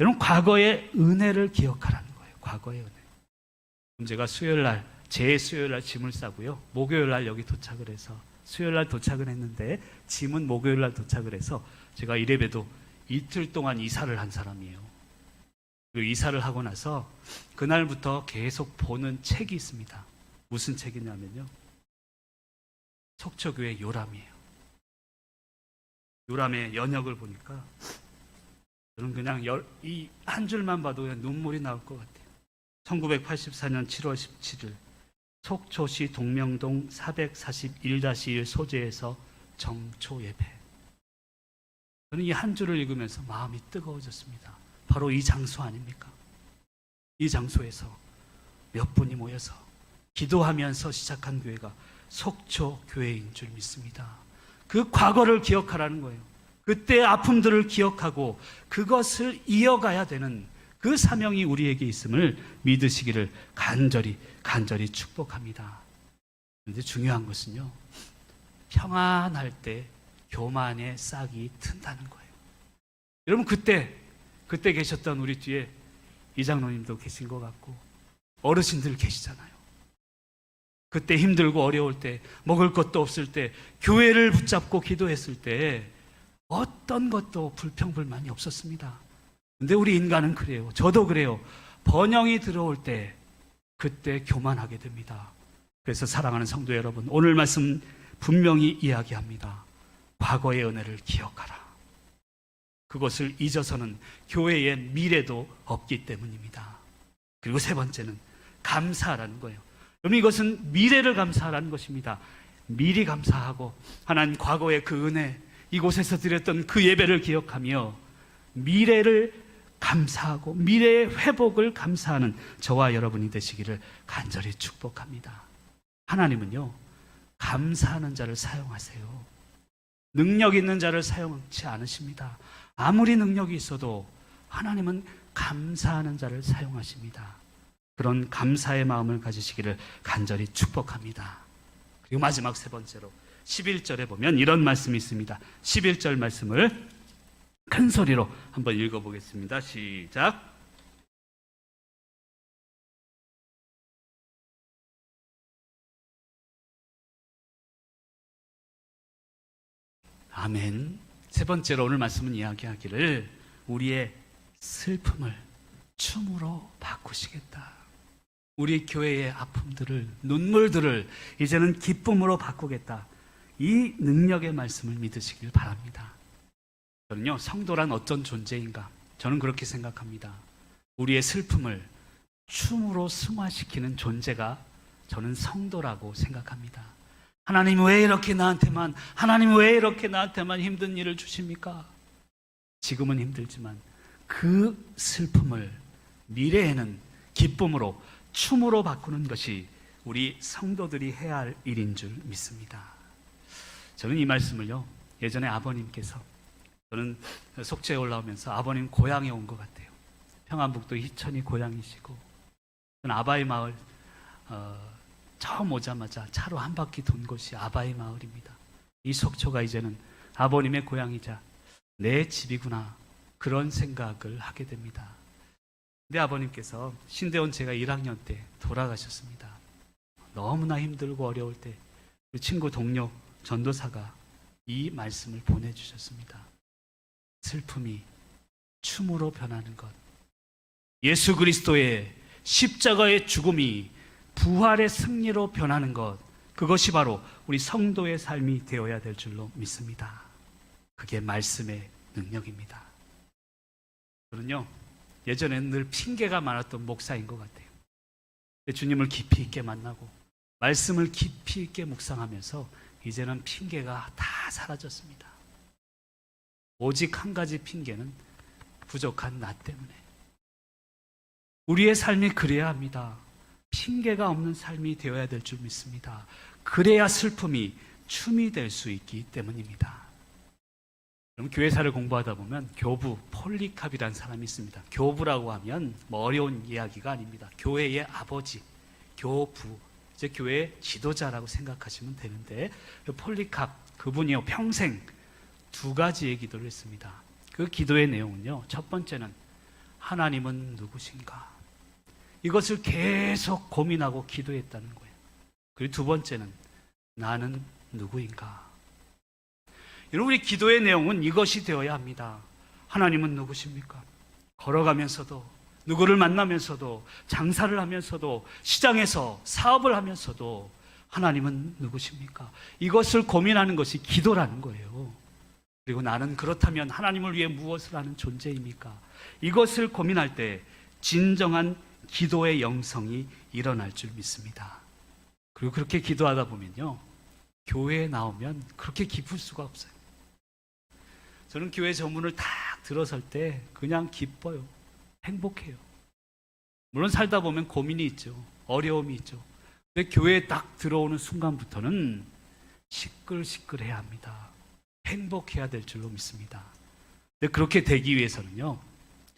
여러분, 과거의 은혜를 기억하라는 거예요. 과거의 은혜. 그럼 제가 수요일날, 제 수요일날 짐을 싸고요, 목요일날 여기 도착을 해서, 수요일날 도착을 했는데 짐은 목요일날 도착을 해서 제가 이래봬도 이틀 동안 이사를 한 사람이에요. 그리고 이사를 하고 나서 그날부터 계속 보는 책이 있습니다. 무슨 책이냐면요, 속초교회 요람이에요. 요람의 연역을 보니까 저는 그냥 이 한 줄만 봐도 그냥 눈물이 나올 것 같아요. 1984년 7월 17일 속초시 동명동 441-1 소재에서 정초 예배. 저는 이 한 줄을 읽으면서 마음이 뜨거워졌습니다. 바로 이 장소 아닙니까? 이 장소에서 몇 분이 모여서 기도하면서 시작한 교회가 속초 교회인 줄 믿습니다. 그 과거를 기억하라는 거예요. 그때 아픔들을 기억하고 그것을 이어가야 되는 그 사명이 우리에게 있음을 믿으시기를 간절히 축복합니다. 그런데 중요한 것은요, 평안할 때 교만의 싹이 튼다는 거예요. 여러분, 그때 계셨던 우리 뒤에 이장로님도 계신 것 같고 어르신들 계시잖아요. 그때 힘들고 어려울 때, 먹을 것도 없을 때, 교회를 붙잡고 기도했을 때 어떤 것도 불평불만이 없었습니다. 근데 우리 인간은 그래요. 저도 그래요. 번영이 들어올 때 그때 교만하게 됩니다. 그래서 사랑하는 성도 여러분, 오늘 말씀 분명히 이야기합니다. 과거의 은혜를 기억하라. 그것을 잊어서는 교회의 미래도 없기 때문입니다. 그리고 세 번째는 감사하라는 거예요. 그럼 이것은 미래를 감사하라는 것입니다. 미리 감사하고 하나님 과거의 그 은혜, 이곳에서 드렸던 그 예배를 기억하며 미래를 감사하고 미래의 회복을 감사하는 저와 여러분이 되시기를 간절히 축복합니다. 하나님은요, 감사하는 자를 사용하세요. 능력 있는 자를 사용하지 않으십니다. 아무리 능력이 있어도 하나님은 감사하는 자를 사용하십니다. 그런 감사의 마음을 가지시기를 간절히 축복합니다. 그리고 마지막 세 번째로 11절에 보면 이런 말씀이 있습니다. 11절 말씀을 큰 소리로 한번 읽어보겠습니다. 시작. 아멘. 세 번째로 오늘 말씀은 이야기하기를 우리의 슬픔을 춤으로 바꾸시겠다. 우리 교회의 아픔들을, 눈물들을 이제는 기쁨으로 바꾸겠다. 이 능력의 말씀을 믿으시길 바랍니다. 저는요, 성도란 어떤 존재인가? 저는 그렇게 생각합니다. 우리의 슬픔을 춤으로 승화시키는 존재가 저는 성도라고 생각합니다. 하나님 왜 이렇게 나한테만, 하나님 왜 이렇게 나한테만 힘든 일을 주십니까? 지금은 힘들지만 그 슬픔을 미래에는 기쁨으로, 춤으로 바꾸는 것이 우리 성도들이 해야 할 일인 줄 믿습니다. 저는 이 말씀을요, 예전에 아버님께서, 저는 속초에 올라오면서 아버님 고향에 온 것 같아요. 평안북도 희천이 고향이시고, 저는 아바이 마을 처음 오자마자 차로 한 바퀴 돈 곳이 아바의 마을입니다. 이 속초가 이제는 아버님의 고향이자 내 집이구나, 그런 생각을 하게 됩니다. 근데 아버님께서 신대원 제가 1학년 때 돌아가셨습니다. 너무나 힘들고 어려울 때 그 친구 동료 전도사가 이 말씀을 보내주셨습니다. 슬픔이 춤으로 변하는 것, 예수 그리스도의 십자가의 죽음이 부활의 승리로 변하는 것, 그것이 바로 우리 성도의 삶이 되어야 될 줄로 믿습니다. 그게 말씀의 능력입니다. 저는요, 예전에는 늘 핑계가 많았던 목사인 것 같아요. 주님을 깊이 있게 만나고 말씀을 깊이 있게 묵상하면서 이제는 핑계가 다 사라졌습니다. 오직 한 가지 핑계는 부족한 나 때문에. 우리의 삶이 그래야 합니다. 핑계가 없는 삶이 되어야 될 줄 믿습니다. 그래야 슬픔이 춤이 될 수 있기 때문입니다. 그럼 교회사를 공부하다 보면 교부 폴리캅이라는 사람이 있습니다. 교부라고 하면 뭐 어려운 이야기가 아닙니다. 교회의 아버지, 교부, 이제 교회의 지도자라고 생각하시면 되는데, 폴리캅 그분이요 평생 두 가지의 기도를 했습니다. 그 기도의 내용은요, 첫 번째는 하나님은 누구신가, 이것을 계속 고민하고 기도했다는 거예요. 그리고 두 번째는 나는 누구인가. 여러분, 우리 기도의 내용은 이것이 되어야 합니다. 하나님은 누구십니까? 걸어가면서도, 누구를 만나면서도, 장사를 하면서도, 시장에서 사업을 하면서도 하나님은 누구십니까? 이것을 고민하는 것이 기도라는 거예요. 그리고 나는 그렇다면 하나님을 위해 무엇을 하는 존재입니까? 이것을 고민할 때 진정한 기도의 영성이 일어날 줄 믿습니다. 그리고 그렇게 기도하다 보면요, 교회에 나오면 그렇게 기쁠 수가 없어요. 저는 교회 전문을 딱 들어설 때 그냥 기뻐요. 행복해요. 물론 살다 보면 고민이 있죠. 어려움이 있죠. 근데 교회에 딱 들어오는 순간부터는 시끌시끌해야 합니다. 행복해야 될 줄로 믿습니다. 근데 그렇게 되기 위해서는요,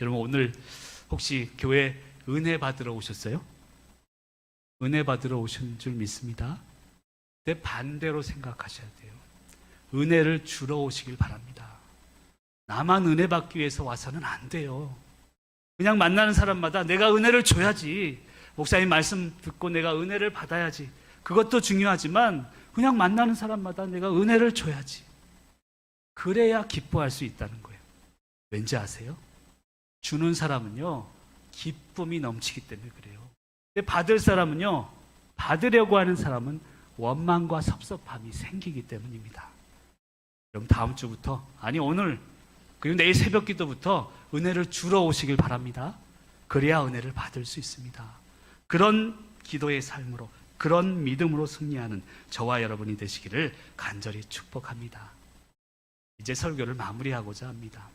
여러분 오늘 혹시 교회 은혜 받으러 오셨어요? 은혜 받으러 오신 줄 믿습니다. 근데 반대로 생각하셔야 돼요. 은혜를 주러 오시길 바랍니다. 나만 은혜 받기 위해서 와서는 안 돼요. 그냥 만나는 사람마다 내가 은혜를 줘야지, 목사님 말씀 듣고 내가 은혜를 받아야지, 그것도 중요하지만 그냥 만나는 사람마다 내가 은혜를 줘야지. 그래야 기뻐할 수 있다는 거예요. 왠지 아세요? 주는 사람은요, 기쁨이 넘치기 때문에 그래요. 근데 받을 사람은요, 받으려고 하는 사람은 원망과 섭섭함이 생기기 때문입니다. 그럼 다음 주부터, 아니 오늘, 그리고 내일 새벽 기도부터 은혜를 주러 오시길 바랍니다. 그래야 은혜를 받을 수 있습니다. 그런 기도의 삶으로, 그런 믿음으로 승리하는 저와 여러분이 되시기를 간절히 축복합니다. 이제 설교를 마무리하고자 합니다.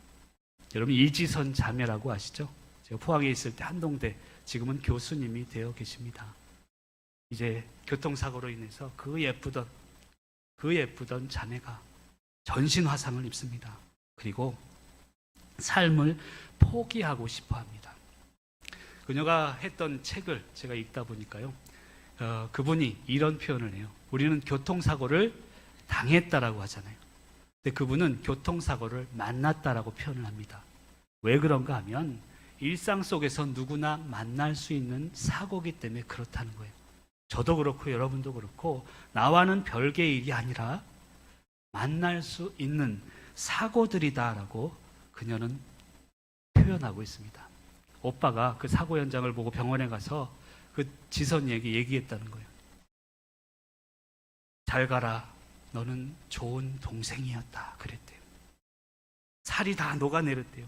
여러분 이지선 자매라고 아시죠? 제가 포항에 있을 때 한동대, 지금은 교수님이 되어 계십니다. 이제 교통사고로 인해서 그 예쁘던 자매가 전신 화상을 입습니다. 그리고 삶을 포기하고 싶어 합니다. 그녀가 했던 책을 제가 읽다 보니까요, 그분이 이런 표현을 해요. 우리는 교통사고를 당했다라고 하잖아요. 근데 그분은 교통사고를 만났다라고 표현을 합니다. 왜 그런가 하면 일상 속에서 누구나 만날 수 있는 사고이기 때문에 그렇다는 거예요. 저도 그렇고 여러분도 그렇고 나와는 별개의 일이 아니라 만날 수 있는 사고들이다라고 그녀는 표현하고 있습니다. 오빠가 그 사고 현장을 보고 병원에 가서 그 지선이에게 얘기했다는 거예요. 잘 가라, 너는 좋은 동생이었다 그랬대요. 살이 다 녹아내렸대요.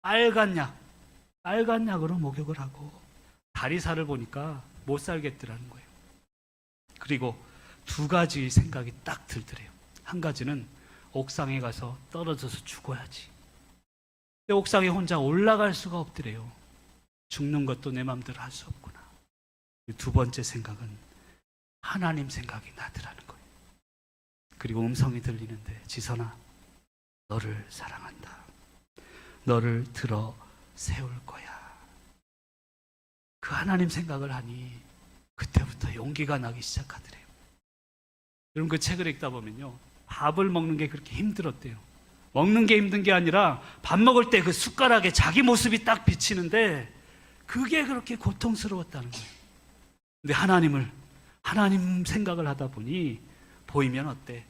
빨간 약으로 목욕을 하고 다리살을 보니까 못 살겠더라는 거예요. 그리고 두 가지 생각이 딱 들더래요. 한 가지는 옥상에 가서 떨어져서 죽어야지. 근데 옥상에 혼자 올라갈 수가 없더래요. 죽는 것도 내 마음대로 할 수 없구나. 두 번째 생각은 하나님 생각이 나더라는 거예요. 그리고 음성이 들리는데, 지선아, 너를 사랑한다. 너를 들어 세울 거야. 그 하나님 생각을 하니 그때부터 용기가 나기 시작하더래요. 여러분 그 책을 읽다 보면요, 밥을 먹는 게 그렇게 힘들었대요. 먹는 게 힘든 게 아니라 밥 먹을 때 그 숟가락에 자기 모습이 딱 비치는데 그게 그렇게 고통스러웠다는 거예요. 근데 하나님 생각을 하다 보니 보이면 어때?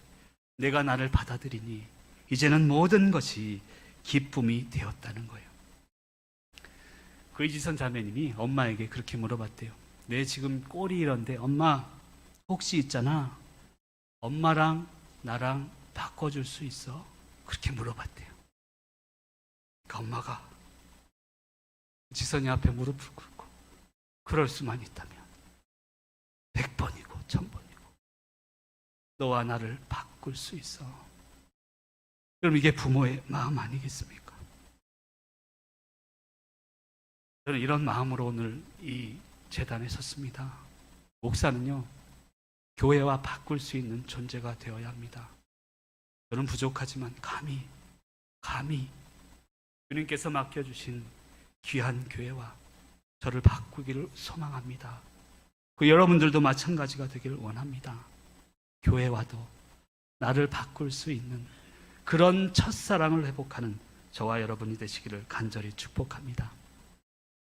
내가 나를 받아들이니 이제는 모든 것이 기쁨이 되었다는 거예요. 그 이지선 자매님이 엄마에게 그렇게 물어봤대요. 내 지금 꼴이 이런데 엄마 혹시 있잖아, 엄마랑 나랑 바꿔줄 수 있어? 그렇게 물어봤대요. 그러니까 엄마가 지선이 앞에 무릎을 꿇고 그럴 수만 있다면 100번이고 1000번이고 너와 나를 바꿀 수 있어. 그럼 이게 부모의 마음 아니겠습니까? 저는 이런 마음으로 오늘 이 재단에 섰습니다. 목사는요, 교회와 바꿀 수 있는 존재가 되어야 합니다. 저는 부족하지만 감히 주님께서 맡겨주신 귀한 교회와 저를 바꾸기를 소망합니다. 그 여러분들도 마찬가지가 되기를 원합니다. 교회와도 나를 바꿀 수 있는 그런 첫사랑을 회복하는 저와 여러분이 되시기를 간절히 축복합니다.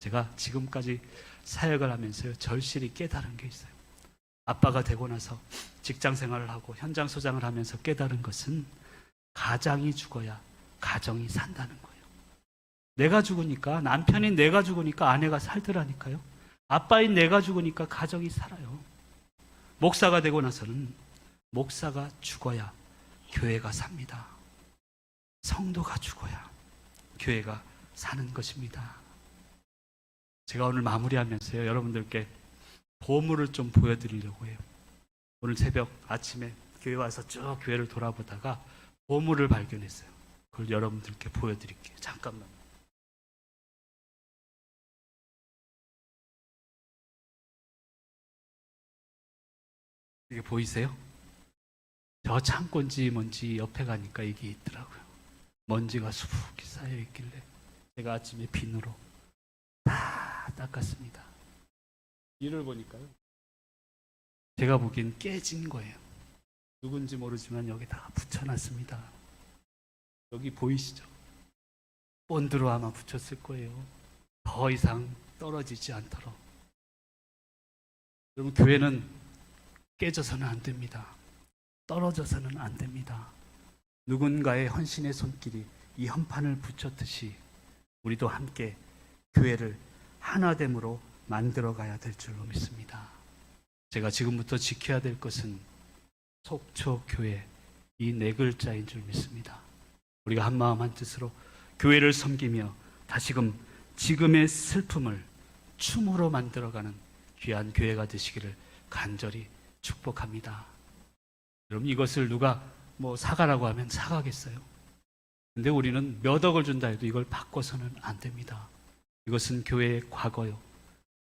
제가 지금까지 사역을 하면서 절실히 깨달은 게 있어요. 아빠가 되고 나서 직장 생활을 하고 현장 소장을 하면서 깨달은 것은 가장이 죽어야 가정이 산다는 거예요. 내가 죽으니까, 남편인 내가 죽으니까 아내가 살더라니까요. 아빠인 내가 죽으니까 가정이 살아요. 목사가 되고 나서는 목사가 죽어야 교회가 삽니다. 성도가 죽어야 교회가 사는 것입니다. 제가 오늘 마무리하면서요, 여러분들께 보물을 좀 보여드리려고 해요. 오늘 새벽 아침에 교회 와서 쭉 교회를 돌아보다가 보물을 발견했어요. 그걸 여러분들께 보여드릴게요. 잠깐만. 이게 보이세요? 저 창고인지 뭔지 옆에 가니까 이게 있더라고요. 먼지가 수북히 쌓여있길래 제가 아침에 비누로 다 닦았습니다. 이를 보니까요, 제가 보기엔 깨진 거예요. 누군지 모르지만 여기다가 붙여놨습니다. 여기 보이시죠? 본드로 아마 붙였을 거예요. 더 이상 떨어지지 않도록. 여러분, 교회는 깨져서는 안 됩니다. 떨어져서는 안 됩니다. 누군가의 헌신의 손길이 이 헌판을 붙였듯이 우리도 함께 교회를 하나됨으로 만들어가야 될 줄로 믿습니다. 제가 지금부터 지켜야 될 것은 속초교회 이 네 글자인 줄 믿습니다. 우리가 한마음 한뜻으로 교회를 섬기며 다시금 지금의 슬픔을 춤으로 만들어가는 귀한 교회가 되시기를 간절히 축복합니다. 여러분, 이것을 누가 사가라고 하면 사가겠어요? 근데 우리는 몇 억을 준다 해도 이걸 바꿔서는 안 됩니다. 이것은 교회의 과거요,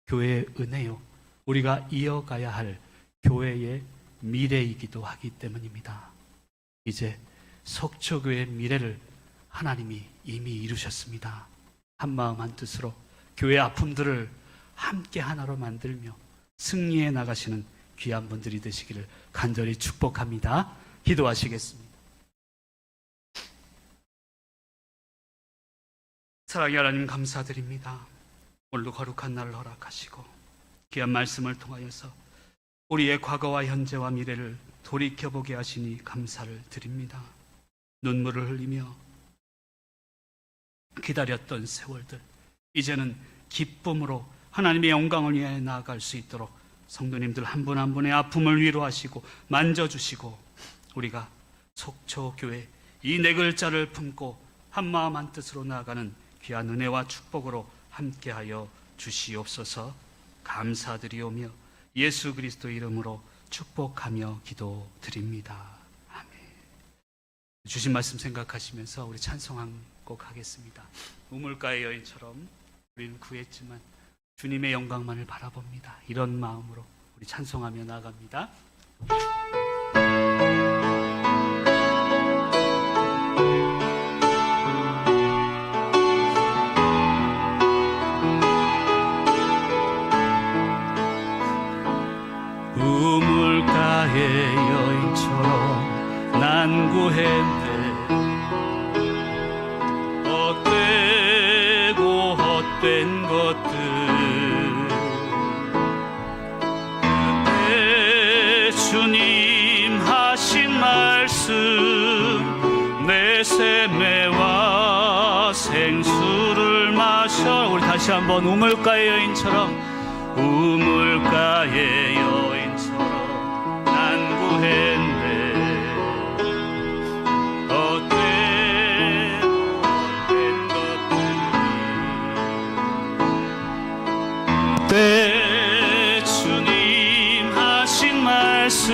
교회의 은혜요, 우리가 이어가야 할 교회의 미래이기도 하기 때문입니다. 이제 속초교회의 미래를 하나님이 이미 이루셨습니다. 한마음 한뜻으로 교회의 아픔들을 함께 하나로 만들며 승리해 나가시는 귀한 분들이 되시기를 간절히 축복합니다. 기도하시겠습니다. 사랑의 하나님, 감사드립니다. 오늘도 거룩한 날을 허락하시고 귀한 말씀을 통하여서 우리의 과거와 현재와 미래를 돌이켜보게 하시니 감사를 드립니다. 눈물을 흘리며 기다렸던 세월들, 이제는 기쁨으로 하나님의 영광을 위해 나아갈 수 있도록 성도님들 한 분 한 분의 아픔을 위로하시고 만져주시고 우리가 속초교회 이 네 글자를 품고 한마음 한뜻으로 나아가는 귀한 은혜와 축복으로 함께하여 주시옵소서. 감사드리오며 예수 그리스도 이름으로 축복하며 기도드립니다. 아멘. 주신 말씀 생각하시면서 우리 찬송 한 곡 하겠습니다. 우물가의 여인처럼 우리는 구했지만 주님의 영광만을 바라봅니다. 이런 마음으로 우리 찬송하며 나아갑니다. 샘매와 생수를 마셔. 우리 다시 한번 우물가의 여인처럼, 우물가의 여인처럼 난구했네. 헛된 것들이 때 주님 하신 말씀,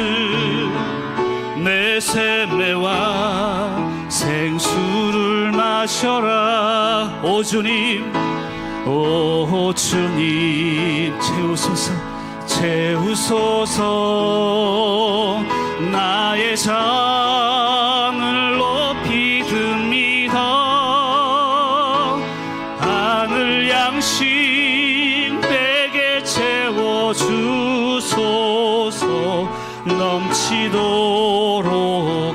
내 샘매와 생수를 마셔라. 오 주님, 오 주님, 채우소서, 채우소서. 나의 잔을 높이 듭니다. 하늘 양식 내게 채워주소서. 넘치도록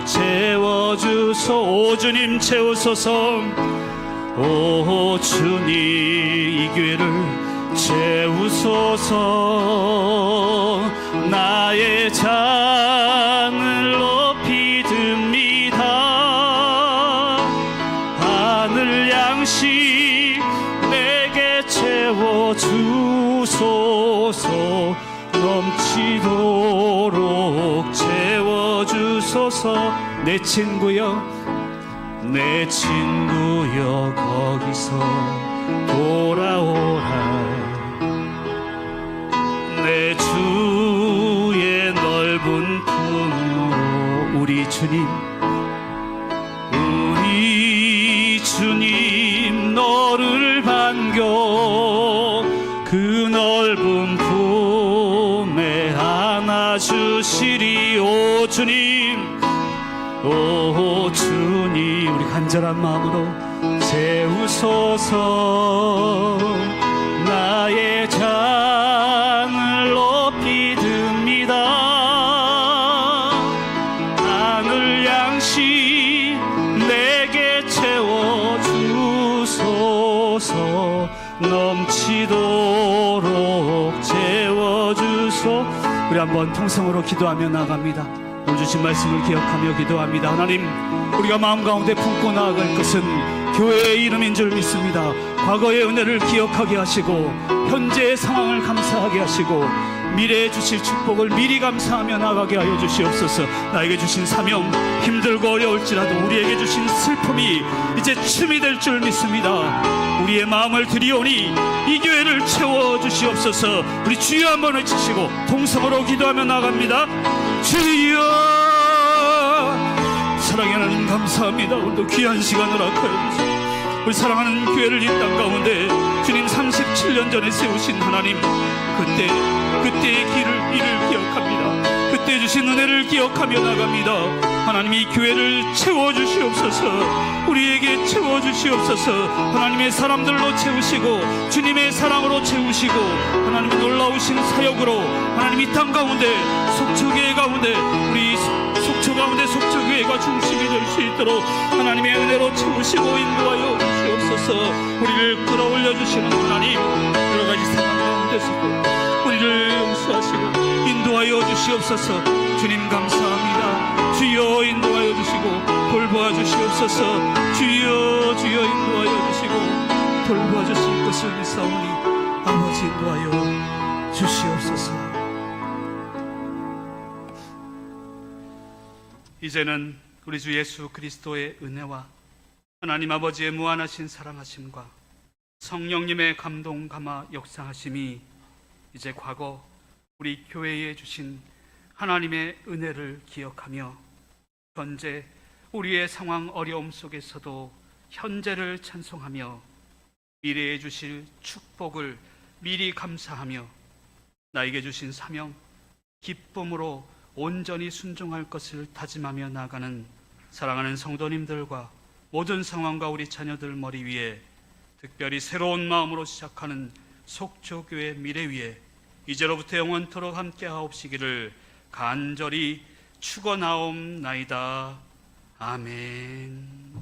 채워주소. 오 주님 채우소서. 오 주님, 이 교회를 채우소서. 나의 잔을 높이 듭니다. 하늘 양식 내게 채워주소서. 넘치도록 채워주소서. 내 친구여, 내 친구여, 거기서 돌아오라. 내 주의 넓은 품으로. 우리 주님, 우리 주님 너를 반겨 그 넓은 품에 안아주시리. 오 주님, 오 주님, 우리 간절한 마음으로 채우소서. 나의 잔을 높이 듭니다. 하늘 양식 내게 채워주소서. 넘치도록 채워주소. 우리 한번 통성으로 기도하며 나갑니다. 오늘 주신 말씀을 기억하며 기도합니다. 하나님, 우리가 마음 가운데 품고 나아갈 것은 교회의 이름인 줄 믿습니다. 과거의 은혜를 기억하게 하시고, 현재의 상황을 감사하게 하시고, 미래에 주실 축복을 미리 감사하며 나가게 하여 주시옵소서. 나에게 주신 사명, 힘들고 어려울지라도 우리에게 주신 슬픔이 이제 춤이 될 줄 믿습니다. 우리의 마음을 드리오니 이 교회를 채워주시옵소서. 우리 주여 한번 외치시고 동성으로 기도하며 나갑니다. 주여, 사랑의 하나님 감사합니다. 오늘도 귀한 시간을 허락하여 주시옵소서. 우리 사랑하는 교회를 이 땅 가운데 주님 37년 전에 세우신 하나님, 그때의 이를 기억합니다. 그때 주신 은혜를 기억하며 나갑니다. 하나님, 이 교회를 채워주시옵소서. 우리에게 채워주시옵소서. 하나님의 사람들로 채우시고 주님의 사랑으로 채우시고 하나님의 놀라우신 사역으로 하나님 이 땅 가운데 속초교회 가운데 우리 속초 가운데 속초교회가 중심이 될 수 있도록 하나님의 은혜로 채우시고 인도하여 주시옵소서. 우리를 끌어올려 주시는 하나님, 여러 가지 상황 가운데서도 우리를 용서하시고 인도하여 주시옵소서. 주님 감사합니다. 주여 인도하여 주시고 돌보아 주시옵소서. 주여 인도하여 주시고 돌보아 주실 것을 믿사오니 아버지 인도하여 주시옵소서. 이제는 우리 주 예수 그리스도의 은혜와 하나님 아버지의 무한하신 사랑하심과 성령님의 감동 감화 역사하심이 이제 과거 우리 교회에 주신 하나님의 은혜를 기억하며 현재 우리의 상황 어려움 속에서도 현재를 찬송하며 미래에 주실 축복을 미리 감사하며 나에게 주신 사명 기쁨으로 온전히 순종할 것을 다짐하며 나아가는 사랑하는 성도님들과 모든 상황과 우리 자녀들 머리 위에 특별히 새로운 마음으로 시작하는 속초교회 미래 위에 이제로부터 영원토록 함께 하옵시기를 간절히 축원하옵나이다. 아멘.